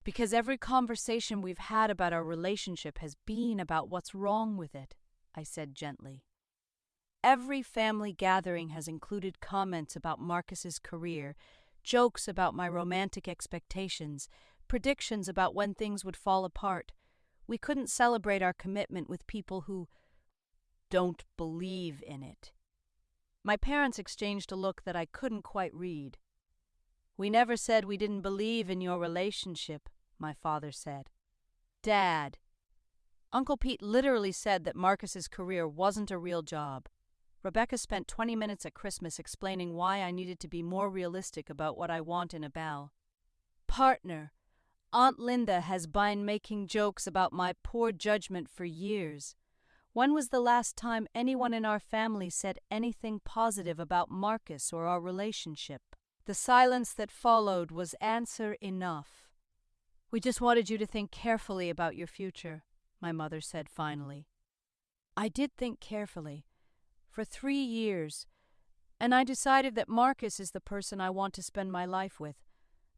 Because every conversation we've had about our relationship has been about what's wrong with it, I said gently. Every family gathering has included comments about Marcus's career, jokes about my romantic expectations, predictions about when things would fall apart. We couldn't celebrate our commitment with people who don't believe in it. My parents exchanged a look that I couldn't quite read. "We never said we didn't believe in your relationship," my father said. "Dad." Uncle Pete literally said that Marcus's career wasn't a real job. Rebecca spent 20 minutes at Christmas explaining why I needed to be more realistic about what I want in a partner. Aunt Linda has been making jokes about my poor judgment for years. When was the last time anyone in our family said anything positive about Marcus or our relationship? The silence that followed was answer enough. "We just wanted you to think carefully about your future," my mother said finally. I did think carefully. For 3 years, and I decided that Marcus is the person I want to spend my life with.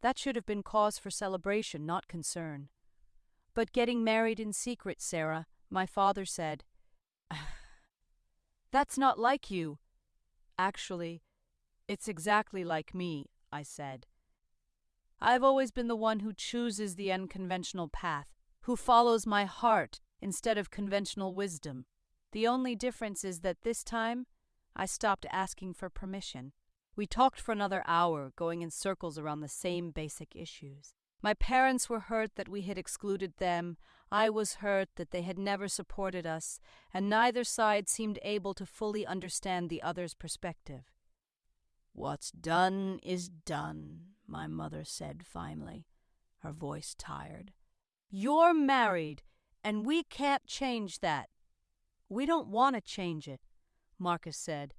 That should have been cause for celebration, not concern. "But getting married in secret, Sarah," my father said. "That's not like you." "Actually, it's exactly like me," I said. "I've always been the one who chooses the unconventional path, who follows my heart instead of conventional wisdom. The only difference is that this time, I stopped asking for permission." We talked for another hour, going in circles around the same basic issues. My parents were hurt that we had excluded them, I was hurt that they had never supported us, and neither side seemed able to fully understand the other's perspective. "What's done is done," my mother said finally, her voice tired. "You're married, and we can't change that." "We don't want to change it," Marcus said.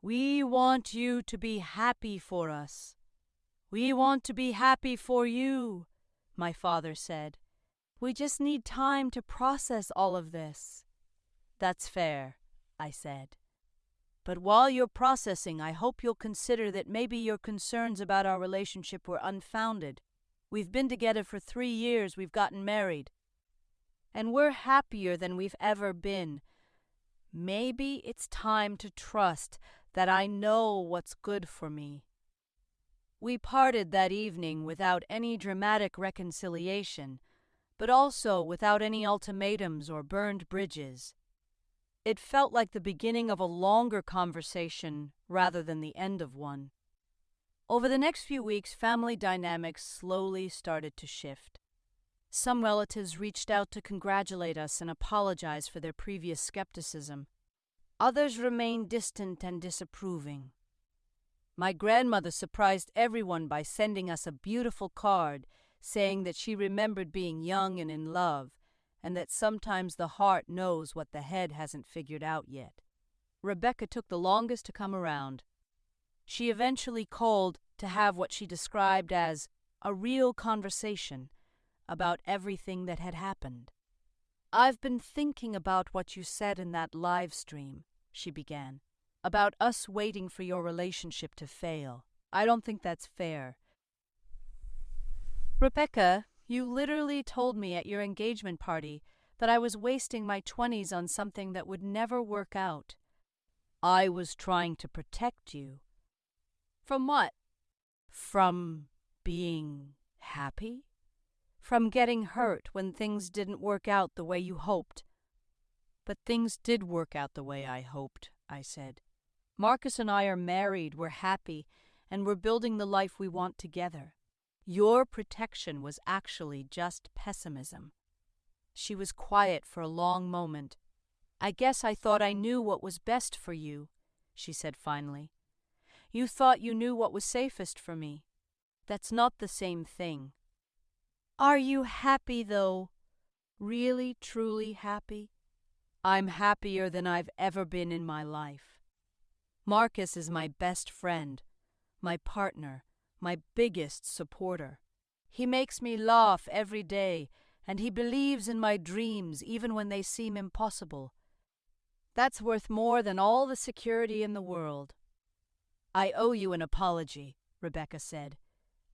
"We want you to be happy for us." "We want to be happy for you," my father said. "We just need time to process all of this." "That's fair," I said. "But while you're processing, I hope you'll consider that maybe your concerns about our relationship were unfounded. We've been together for 3 years, we've gotten married, and we're happier than we've ever been. Maybe it's time to trust that I know what's good for me." We parted that evening without any dramatic reconciliation, but also without any ultimatums or burned bridges. It felt like the beginning of a longer conversation rather than the end of one. Over the next few weeks, family dynamics slowly started to shift. Some relatives reached out to congratulate us and apologize for their previous skepticism. Others remained distant and disapproving. My grandmother surprised everyone by sending us a beautiful card saying that she remembered being young and in love, and that sometimes the heart knows what the head hasn't figured out yet. Rebecca took the longest to come around. She eventually called to have what she described as a real conversation about everything that had happened. "I've been thinking about what you said in that live stream," she began, "about us waiting for your relationship to fail. I don't think that's fair. Rebecca, you literally told me at your engagement party that I was wasting my 20s on something that would never work out. I was trying to protect you." "From what?" "From being happy? From getting hurt when things didn't work out the way you hoped." "But things did work out the way I hoped," I said. "Marcus and I are married, we're happy, and we're building the life we want together. Your protection was actually just pessimism." She was quiet for a long moment. "I guess I thought I knew what was best for you," she said finally. "You thought you knew what was safest for me. That's not the same thing." "Are you happy, though? Really, truly happy?" "I'm happier than I've ever been in my life. Marcus is my best friend, my partner, my biggest supporter. He makes me laugh every day, and he believes in my dreams even when they seem impossible. That's worth more than all the security in the world." "I owe you an apology," Rebecca said.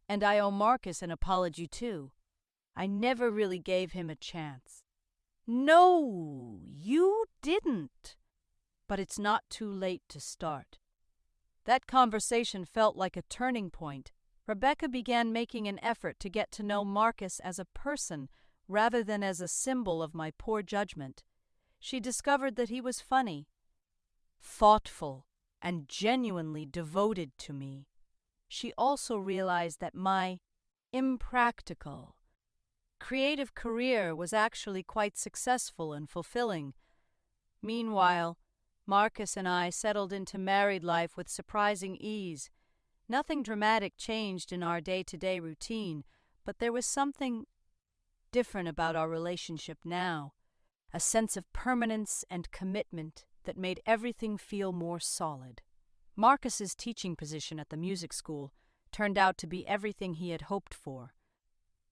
"And I owe Marcus an apology too. I never really gave him a chance." "No, you didn't. But it's not too late to start. That conversation felt like a turning point. Rebecca began making an effort to get to know Marcus as a person rather than as a symbol of my poor judgment. She discovered that he was funny, thoughtful, and genuinely devoted to me. She also realized that my impractical, creative career was actually quite successful and fulfilling. Meanwhile, Marcus and I settled into married life with surprising ease. Nothing dramatic changed in our day-to-day routine, but there was something different about our relationship now, a sense of permanence and commitment that made everything feel more solid. Marcus's teaching position at the music school turned out to be everything he had hoped for,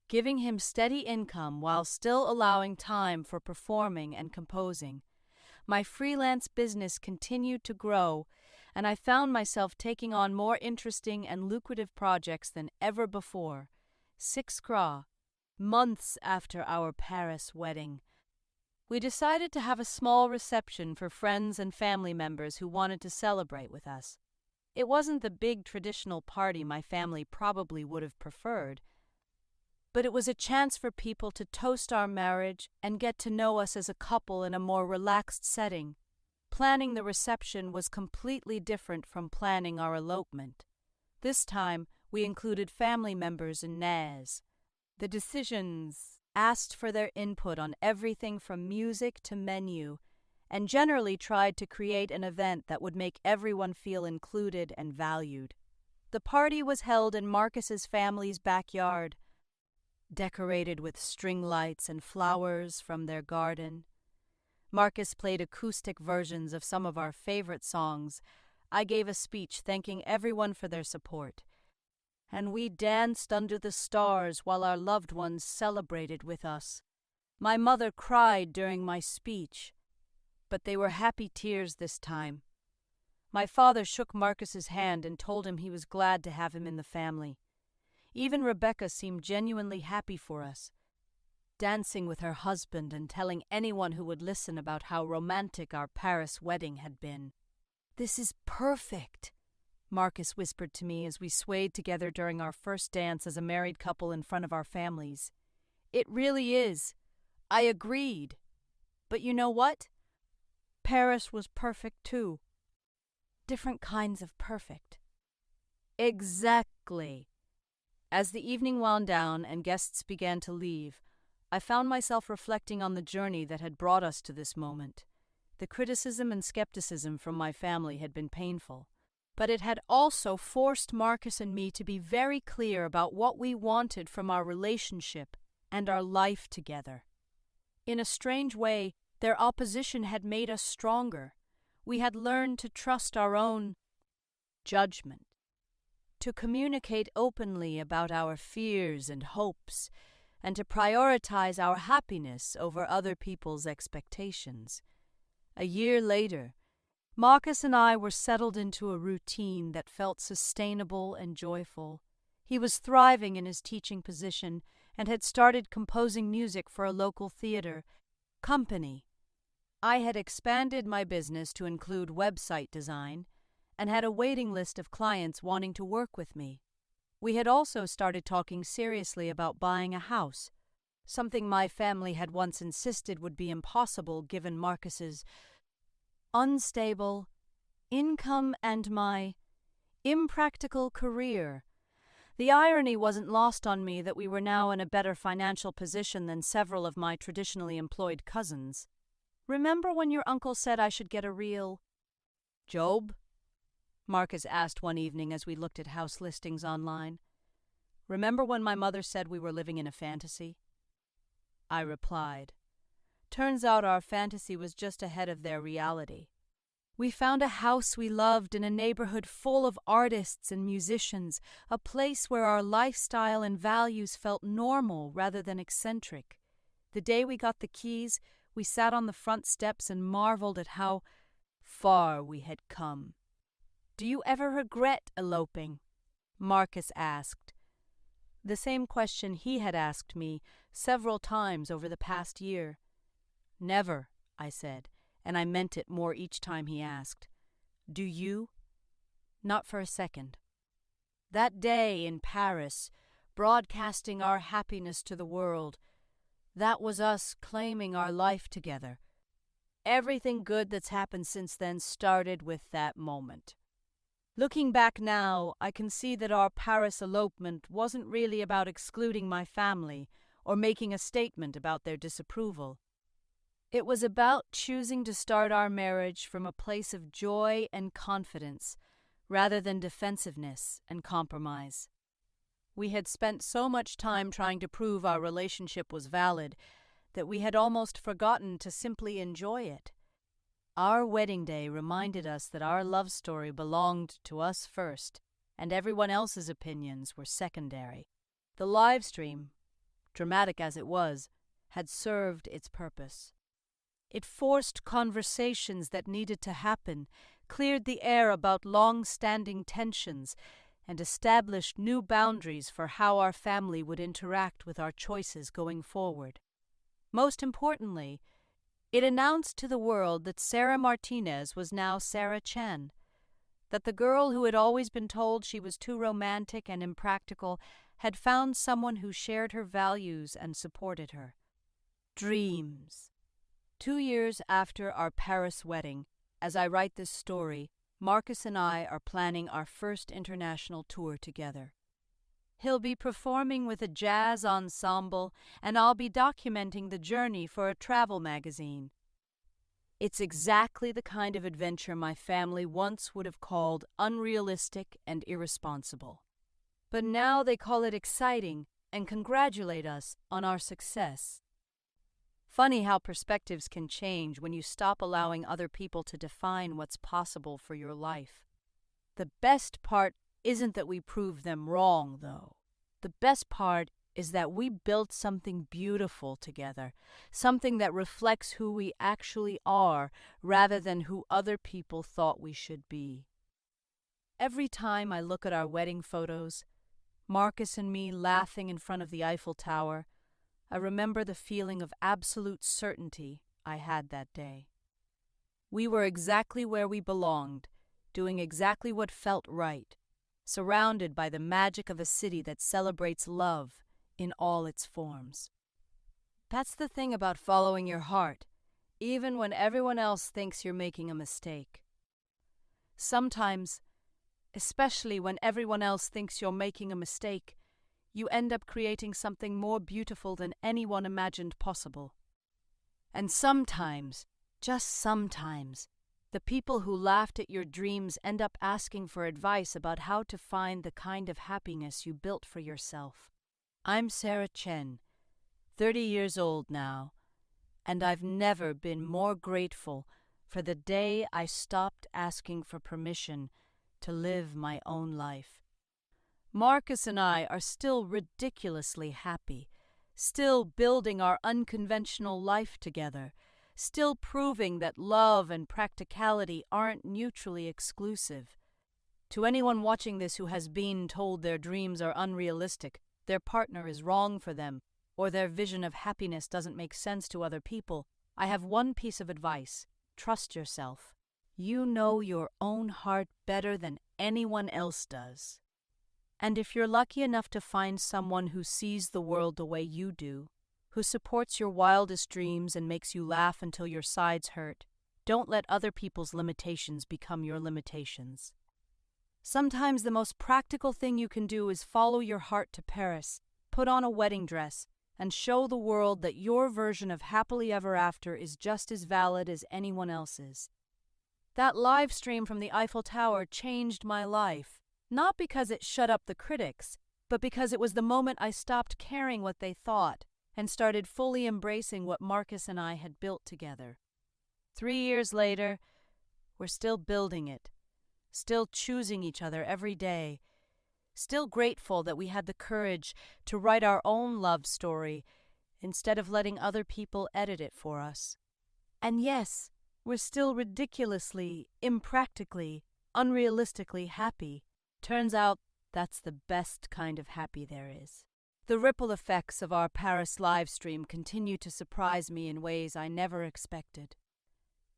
giving him steady income while still allowing time for performing and composing. My freelance business continued to grow, and I found myself taking on more interesting and lucrative projects than ever before. 6 months after our Paris wedding, we decided to have a small reception for friends and family members who wanted to celebrate with us. It wasn't the big traditional party my family probably would have preferred, but it was a chance for people to toast our marriage and get to know us as a couple in a more relaxed setting. Planning the reception was completely different from planning our elopement. This time, we included family members and Naz. The decisions asked for their input on everything from music to menu, and generally tried to create an event that would make everyone feel included and valued. The party was held in Marcus's family's backyard, decorated with string lights and flowers from their garden. Marcus played acoustic versions of some of our favorite songs. I gave a speech thanking everyone for their support, and we danced under the stars while our loved ones celebrated with us. My mother cried during my speech, but they were happy tears this time. My father shook Marcus's hand and told him he was glad to have him in the family. Even Rebecca seemed genuinely happy for us, dancing with her husband and telling anyone who would listen about how romantic our Paris wedding had been. "This is perfect," Marcus whispered to me as we swayed together during our first dance as a married couple in front of our families. "It really is." I agreed. But you know what? Paris was perfect too. Different kinds of perfect. Exactly. As the evening wound down and guests began to leave, I found myself reflecting on the journey that had brought us to this moment. The criticism and skepticism from my family had been painful, but it had also forced Marcus and me to be very clear about what we wanted from our relationship and our life together. In a strange way, their opposition had made us stronger. We had learned to trust our own judgment, to communicate openly about our fears and hopes, and to prioritize our happiness over other people's expectations. A year later, Marcus and I were settled into a routine that felt sustainable and joyful. He was thriving in his teaching position and had started composing music for a local theater company. I had expanded my business to include website design and had a waiting list of clients wanting to work with me. We had also started talking seriously about buying a house, something my family had once insisted would be impossible given Marcus's unstable income and my impractical career. The irony wasn't lost on me that we were now in a better financial position than several of my traditionally employed cousins. "Remember when your uncle said I should get a real job?" Marcus asked one evening as we looked at house listings online. "Remember when my mother said we were living in a fantasy?" I replied, "Turns out our fantasy was just ahead of their reality. We found a house we loved in a neighborhood full of artists and musicians, a place where our lifestyle and values felt normal rather than eccentric. The day we got the keys, we sat on the front steps and marveled at how far we had come." "Do you ever regret eloping?" Marcus asked. The same question he had asked me several times over the past year. "Never," I said, and I meant it more each time he asked. "Do you?" Not for a second. That day in Paris, broadcasting our happiness to the world, that was us claiming our life together. Everything good that's happened since then started with that moment. Looking back now, I can see that our Paris elopement wasn't really about excluding my family or making a statement about their disapproval. It was about choosing to start our marriage from a place of joy and confidence rather than defensiveness and compromise. We had spent so much time trying to prove our relationship was valid that we had almost forgotten to simply enjoy it. Our wedding day reminded us that our love story belonged to us first, and everyone else's opinions were secondary. The live stream, dramatic as it was, had served its purpose. It forced conversations that needed to happen, cleared the air about long-standing tensions, and established new boundaries for how our family would interact with our choices going forward. Most importantly, it announced to the world that Sarah Martinez was now Sarah Chen, that the girl who had always been told she was too romantic and impractical had found someone who shared her values and supported her. Dreams. 2 years after our Paris wedding, as I write this story, Marcus and I are planning our first international tour together. He'll be performing with a jazz ensemble, and I'll be documenting the journey for a travel magazine. It's exactly the kind of adventure my family once would have called unrealistic and irresponsible. But now they call it exciting and congratulate us on our success. Funny how perspectives can change when you stop allowing other people to define what's possible for your life. The best part isn't that we proved them wrong, though. The best part is that we built something beautiful together, something that reflects who we actually are rather than who other people thought we should be. Every time I look at our wedding photos, Marcus and me laughing in front of the Eiffel Tower, I remember the feeling of absolute certainty I had that day. We were exactly where we belonged, doing exactly what felt right, surrounded by the magic of a city that celebrates love in all its forms. That's the thing about following your heart, even when everyone else thinks you're making a mistake. Sometimes, especially when everyone else thinks you're making a mistake, you end up creating something more beautiful than anyone imagined possible. And sometimes, just sometimes, the people who laughed at your dreams end up asking for advice about how to find the kind of happiness you built for yourself. I'm Sarah Chen, 30 years old now, and I've never been more grateful for the day I stopped asking for permission to live my own life. Marcus and I are still ridiculously happy, still building our unconventional life together, still proving that love and practicality aren't mutually exclusive. To anyone watching this who has been told their dreams are unrealistic, their partner is wrong for them, or their vision of happiness doesn't make sense to other people, I have one piece of advice: trust yourself. You know your own heart better than anyone else does. And if you're lucky enough to find someone who sees the world the way you do, who supports your wildest dreams and makes you laugh until your sides hurt, don't let other people's limitations become your limitations. Sometimes the most practical thing you can do is follow your heart to Paris, put on a wedding dress, and show the world that your version of happily ever after is just as valid as anyone else's. That live stream from the Eiffel Tower changed my life, not because it shut up the critics, but because it was the moment I stopped caring what they thought and started fully embracing what Marcus and I had built together. 3 years later, we're still building it, still choosing each other every day, still grateful that we had the courage to write our own love story instead of letting other people edit it for us. And yes, we're still ridiculously, impractically, unrealistically happy. Turns out that's the best kind of happy there is. The ripple effects of our Paris live stream continue to surprise me in ways I never expected.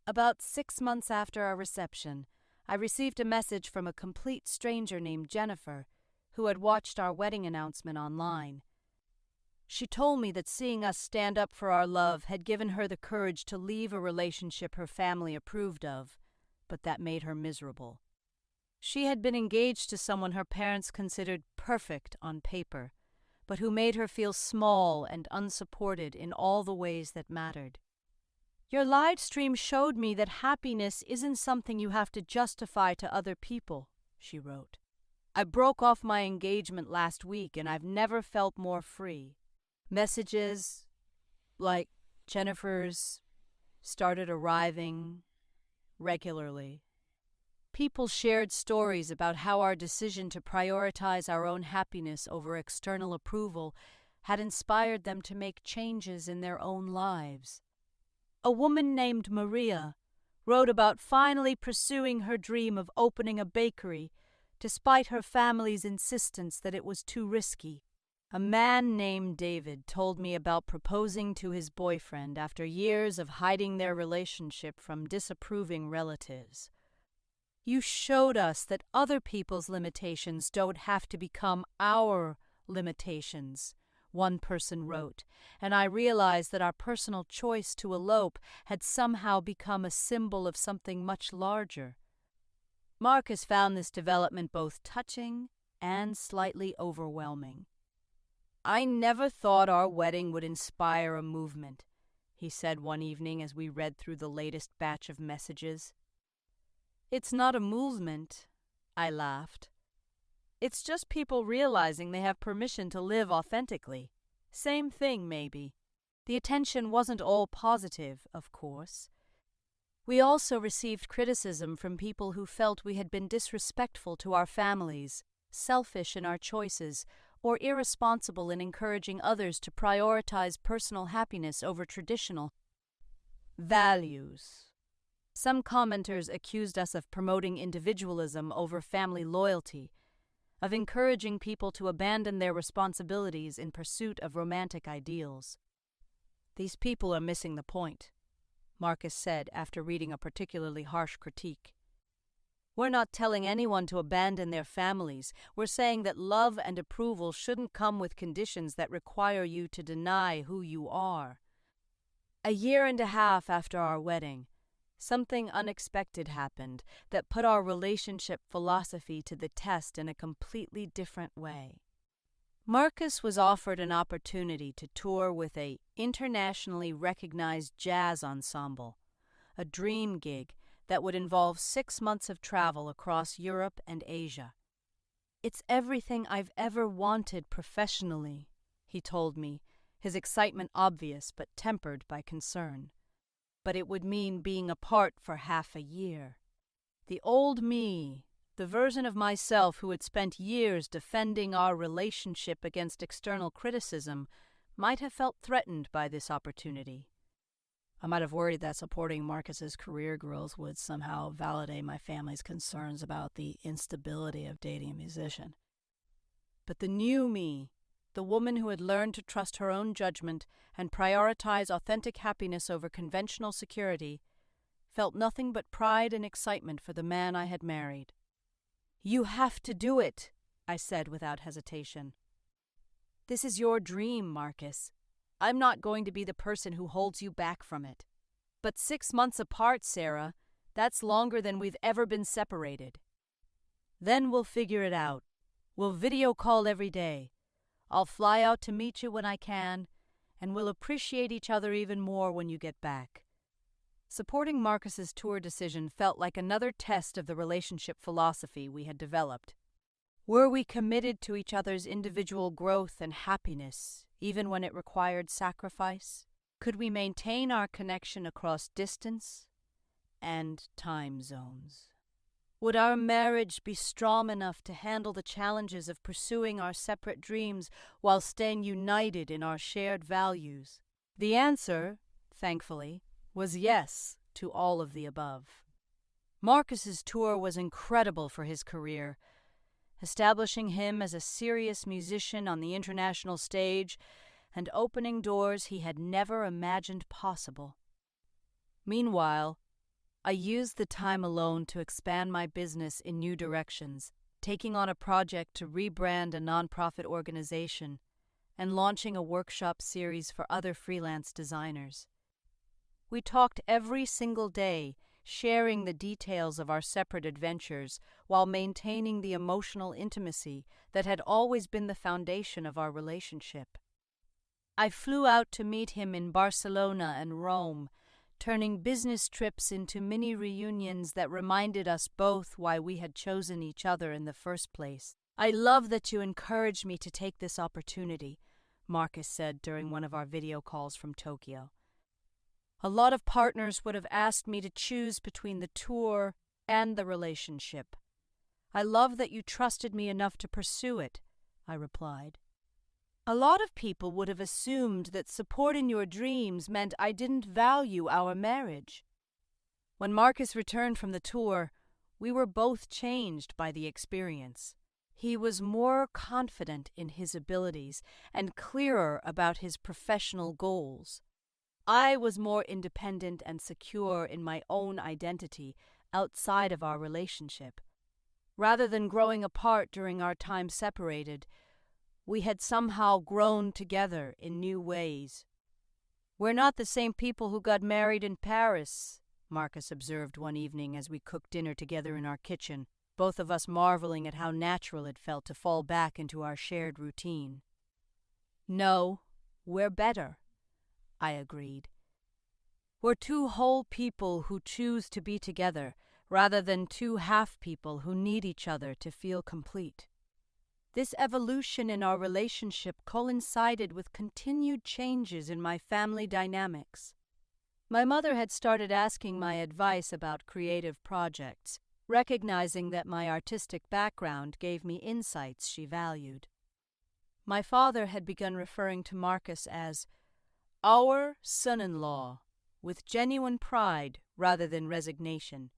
About 6 months after our reception, I received a message from a complete stranger named Jennifer, who had watched our wedding announcement online. She told me that seeing us stand up for our love had given her the courage to leave a relationship her family approved of, but that made her miserable. She had been engaged to someone her parents considered perfect on paper, but who made her feel small and unsupported in all the ways that mattered. Your live stream showed me that happiness isn't something you have to justify to other people, she wrote. I broke off my engagement last week and I've never felt more free. Messages like Jennifer's started arriving regularly. People shared stories about how our decision to prioritize our own happiness over external approval had inspired them to make changes in their own lives. A woman named Maria wrote about finally pursuing her dream of opening a bakery, despite her family's insistence that it was too risky. A man named David told me about proposing to his boyfriend after years of hiding their relationship from disapproving relatives. You showed us that other people's limitations don't have to become our limitations, one person wrote, and I realized that our personal choice to elope had somehow become a symbol of something much larger. Marcus found this development both touching and slightly overwhelming. I never thought our wedding would inspire a movement, he said one evening as we read through the latest batch of messages. It's not a movement, I laughed. It's just people realizing they have permission to live authentically. Same thing, maybe. The attention wasn't all positive, of course. We also received criticism from people who felt we had been disrespectful to our families, selfish in our choices, or irresponsible in encouraging others to prioritize personal happiness over traditional values. Some commenters accused us of promoting individualism over family loyalty, of encouraging people to abandon their responsibilities in pursuit of romantic ideals. These people are missing the point, Marcus said after reading a particularly harsh critique. We're not telling anyone to abandon their families. We're saying that love and approval shouldn't come with conditions that require you to deny who you are. A year and a half after our wedding, something unexpected happened that put our relationship philosophy to the test in a completely different way. Marcus was offered an opportunity to tour with an internationally recognized jazz ensemble, a dream gig that would involve 6 months of travel across Europe and Asia. It's everything I've ever wanted professionally, he told me, his excitement obvious but tempered by concern. But it would mean being apart for half a year. The old me, the version of myself who had spent years defending our relationship against external criticism, might have felt threatened by this opportunity. I might have worried that supporting Marcus's career growth would somehow validate my family's concerns about the instability of dating a musician. But the new me, the woman who had learned to trust her own judgment and prioritize authentic happiness over conventional security, felt nothing but pride and excitement for the man I had married. You have to do it, I said without hesitation. This is your dream, Marcus. I'm not going to be the person who holds you back from it. But 6 months apart, Sarah, that's longer than we've ever been separated. Then we'll figure it out. We'll video call every day. I'll fly out to meet you when I can, and we'll appreciate each other even more when you get back. Supporting Marcus's tour decision felt like another test of the relationship philosophy we had developed. Were we committed to each other's individual growth and happiness, even when it required sacrifice? Could we maintain our connection across distance and time zones? Would our marriage be strong enough to handle the challenges of pursuing our separate dreams while staying united in our shared values? The answer, thankfully, was yes to all of the above. Marcus's tour was incredible for his career, establishing him as a serious musician on the international stage and opening doors he had never imagined possible. Meanwhile, I used the time alone to expand my business in new directions, taking on a project to rebrand a nonprofit organization and launching a workshop series for other freelance designers. We talked every single day, sharing the details of our separate adventures while maintaining the emotional intimacy that had always been the foundation of our relationship. I flew out to meet him in Barcelona and Rome, turning business trips into mini reunions that reminded us both why we had chosen each other in the first place. "I love that you encouraged me to take this opportunity," Marcus said during one of our video calls from Tokyo. "A lot of partners would have asked me to choose between the tour and the relationship. I love that you trusted me enough to pursue it," I replied. "A lot of people would have assumed that supporting your dreams meant I didn't value our marriage." When Marcus returned from the tour, we were both changed by the experience. He was more confident in his abilities and clearer about his professional goals. I was more independent and secure in my own identity outside of our relationship. Rather than growing apart during our time separated, we had somehow grown together in new ways. "We're not the same people who got married in Paris," Marcus observed one evening as we cooked dinner together in our kitchen, both of us marveling at how natural it felt to fall back into our shared routine. "No, we're better," I agreed. "We're two whole people who choose to be together, rather than two half people who need each other to feel complete." This evolution in our relationship coincided with continued changes in my family dynamics. My mother had started asking my advice about creative projects, recognizing that my artistic background gave me insights she valued. My father had begun referring to Marcus as our son-in-law, with genuine pride rather than resignation.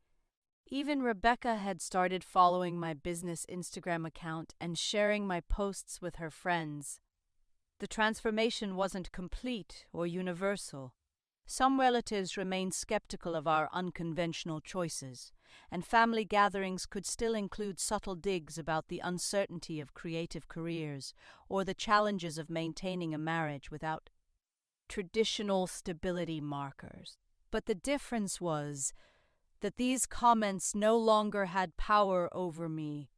Even Rebecca had started following my business Instagram account and sharing my posts with her friends. The transformation wasn't complete or universal. Some relatives remained skeptical of our unconventional choices, and family gatherings could still include subtle digs about the uncertainty of creative careers or the challenges of maintaining a marriage without traditional stability markers. But the difference was that these comments no longer had power over me.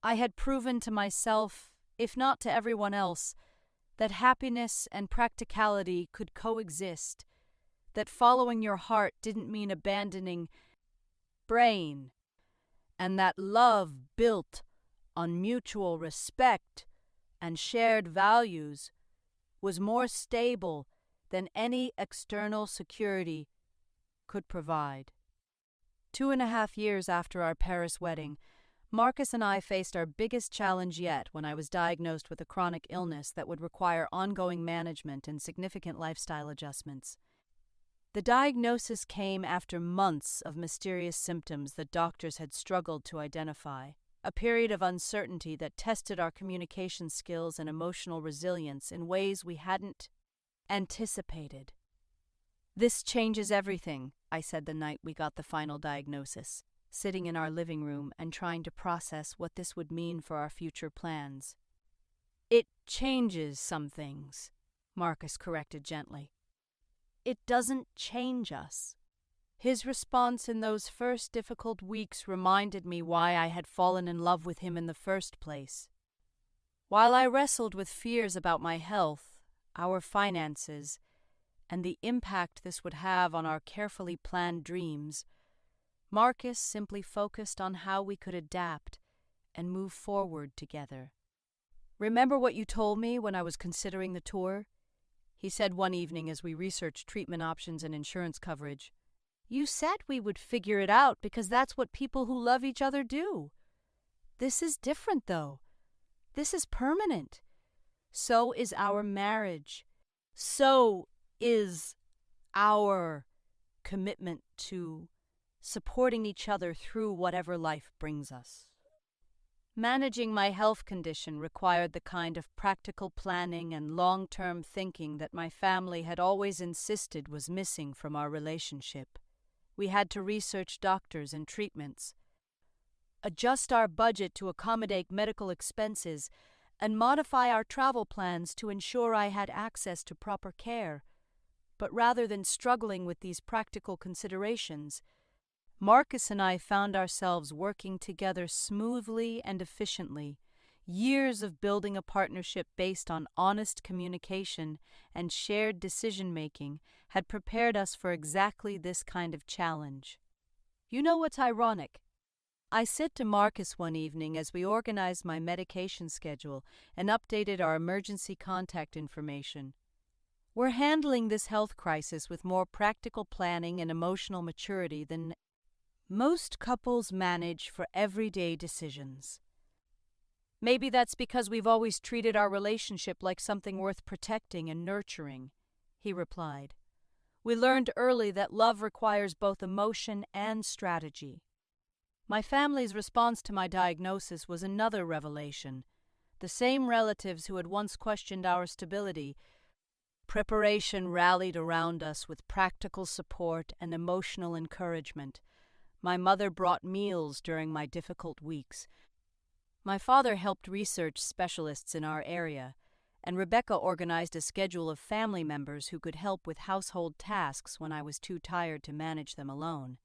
I had proven to myself, if not to everyone else, that happiness and practicality could coexist, that following your heart didn't mean abandoning brain, and that love built on mutual respect and shared values was more stable than any external security could provide. 2.5 years after our Paris wedding, Marcus and I faced our biggest challenge yet when I was diagnosed with a chronic illness that would require ongoing management and significant lifestyle adjustments. The diagnosis came after months of mysterious symptoms that doctors had struggled to identify, a period of uncertainty that tested our communication skills and emotional resilience in ways we hadn't anticipated. "This changes everything," I said the night we got the final diagnosis, sitting in our living room and trying to process what this would mean for our future plans. "It changes some things," Marcus corrected gently. "It doesn't change us." His response in those first difficult weeks reminded me why I had fallen in love with him in the first place. While I wrestled with fears about my health, our finances, and the impact this would have on our carefully planned dreams, Marcus simply focused on how we could adapt and move forward together. "Remember what you told me when I was considering the tour?" he said one evening as we researched treatment options and insurance coverage. "You said we would figure it out because that's what people who love each other do. This is different, though. This is permanent. So is our marriage. So is our commitment to supporting each other through whatever life brings us." Managing my health condition required the kind of practical planning and long-term thinking that my family had always insisted was missing from our relationship. We had to research doctors and treatments, adjust our budget to accommodate medical expenses, and modify our travel plans to ensure I had access to proper care. But rather than struggling with these practical considerations, Marcus and I found ourselves working together smoothly and efficiently. Years of building a partnership based on honest communication and shared decision-making had prepared us for exactly this kind of challenge. You know what's ironic? I said to Marcus one evening as we organized my medication schedule and updated our emergency contact information. We're handling this health crisis with more practical planning and emotional maturity than most couples manage for everyday decisions. Maybe that's because we've always treated our relationship like something worth protecting and nurturing, he replied. We learned early that love requires both emotion and strategy. My family's response to my diagnosis was another revelation. The same relatives who had once questioned our stability, preparation rallied around us with practical support and emotional encouragement. My mother brought meals during my difficult weeks. My father helped research specialists in our area, and Rebecca organized a schedule of family members who could help with household tasks when I was too tired to manage them alone.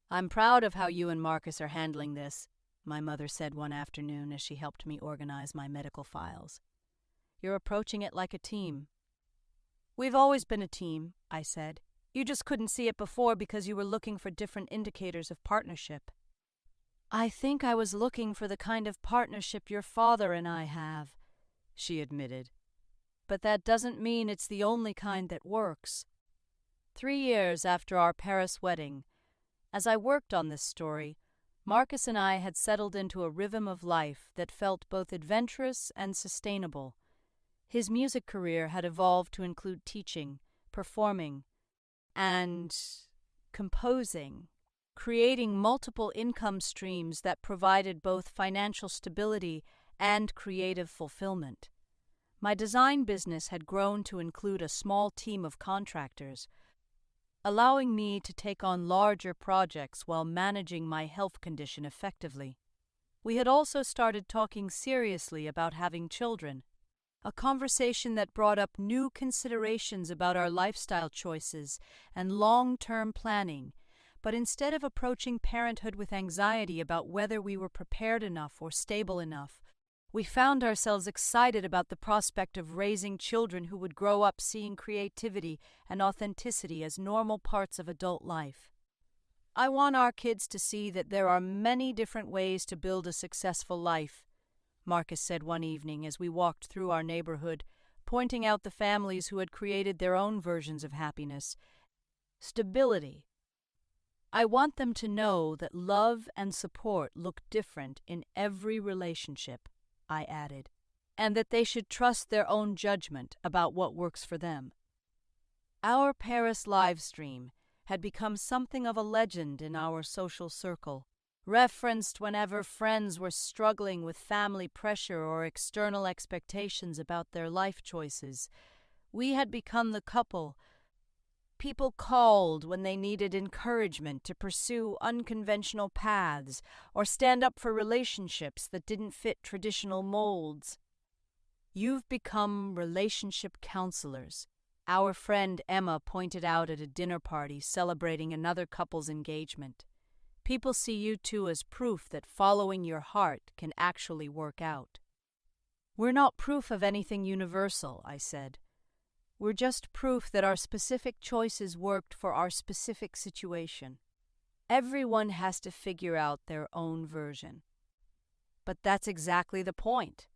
I'm proud of how you and Marcus are handling this, my mother said one afternoon as she helped me organize my medical files. You're approaching it like a team. We've always been a team, I said. You just couldn't see it before because you were looking for different indicators of partnership. I think I was looking for the kind of partnership your father and I have, she admitted. But that doesn't mean it's the only kind that works. 3 years after our Paris wedding, as I worked on this story, Marcus and I had settled into a rhythm of life that felt both adventurous and sustainable. His music career had evolved to include teaching, performing, and composing, creating multiple income streams that provided both financial stability and creative fulfillment. My design business had grown to include a small team of contractors, allowing me to take on larger projects while managing my health condition effectively. We had also started talking seriously about having children, a conversation that brought up new considerations about our lifestyle choices and long-term planning. But instead of approaching parenthood with anxiety about whether we were prepared enough or stable enough, we found ourselves excited about the prospect of raising children who would grow up seeing creativity and authenticity as normal parts of adult life. I want our kids to see that there are many different ways to build a successful life, Marcus said one evening as we walked through our neighborhood, pointing out the families who had created their own versions of happiness. Stability. I want them to know that love and support look different in every relationship, I added, and that they should trust their own judgment about what works for them. Our Paris livestream had become something of a legend in our social circle, referenced whenever friends were struggling with family pressure or external expectations about their life choices. We had become the couple people called when they needed encouragement to pursue unconventional paths or stand up for relationships that didn't fit traditional molds. You've become relationship counselors, our friend Emma pointed out at a dinner party celebrating another couple's engagement. People see you two as proof that following your heart can actually work out. We're not proof of anything universal, I said. We're just proof that our specific choices worked for our specific situation. Everyone has to figure out their own version. But that's exactly the point,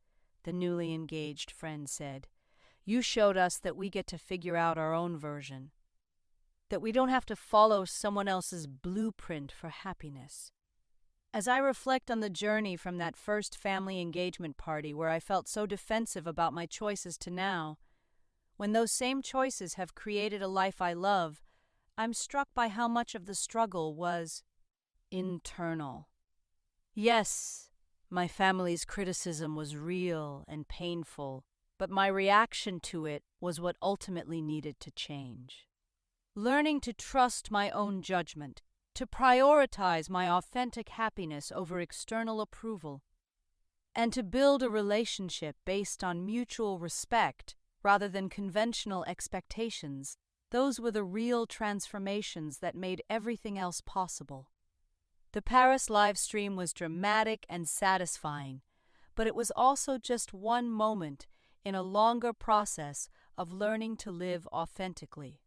the newly engaged friend said. You showed us that we get to figure out our own version, that we don't have to follow someone else's blueprint for happiness. As I reflect on the journey from that first family engagement party where I felt so defensive about my choices to now, when those same choices have created a life I love, I'm struck by how much of the struggle was internal. Yes, my family's criticism was real and painful, but my reaction to it was what ultimately needed to change. learning to trust my own judgment, to prioritize my authentic happiness over external approval, and to build a relationship based on mutual respect rather than conventional expectations. Those were the real transformations that made everything else possible. The Paris live stream was dramatic and satisfying, but it was also just one moment in a longer process of learning to live authentically.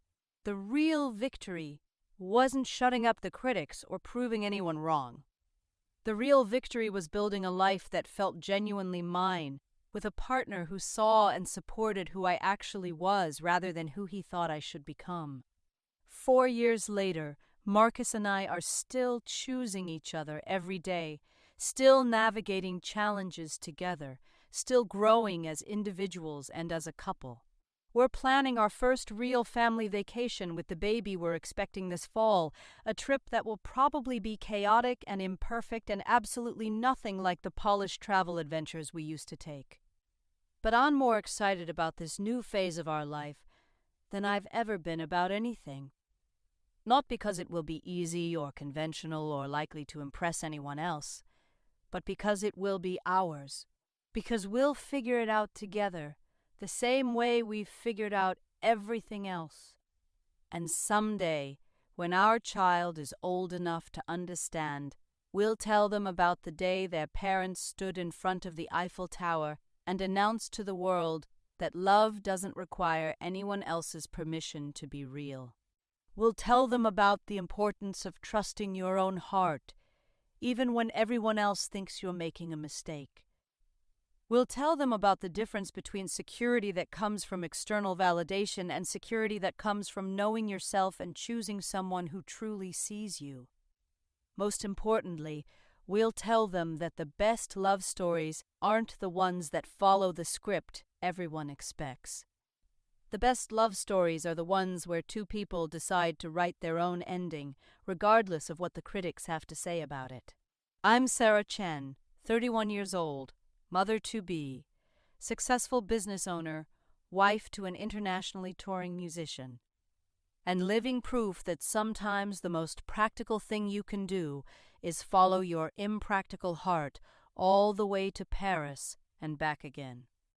The real victory wasn't shutting up the critics or proving anyone wrong. The real victory was building a life that felt genuinely mine, with a partner who saw and supported who I actually was rather than who he thought I should become. 4 years later, Marcus and I are still choosing each other every day, still navigating challenges together, still growing as individuals and as a couple. We're planning our first real family vacation with the baby we're expecting this fall, a trip that will probably be chaotic and imperfect and absolutely nothing like the polished travel adventures we used to take. But I'm more excited about this new phase of our life than I've ever been about anything. Not because it will be easy or conventional or likely to impress anyone else, but because it will be ours. Because we'll figure it out together, the same way we've figured out everything else. And someday, when our child is old enough to understand, we'll tell them about the day their parents stood in front of the Eiffel Tower and announced to the world that love doesn't require anyone else's permission to be real. We'll tell them about the importance of trusting your own heart, even when everyone else thinks you're making a mistake. We'll tell them about the difference between security that comes from external validation and security that comes from knowing yourself and choosing someone who truly sees you. Most importantly, we'll tell them that the best love stories aren't the ones that follow the script everyone expects. The best love stories are the ones where two people decide to write their own ending, regardless of what the critics have to say about it. I'm Sarah Chen, 31 years old, mother-to-be, successful business owner, wife to an internationally touring musician, and living proof that sometimes the most practical thing you can do is follow your impractical heart all the way to Paris and back again.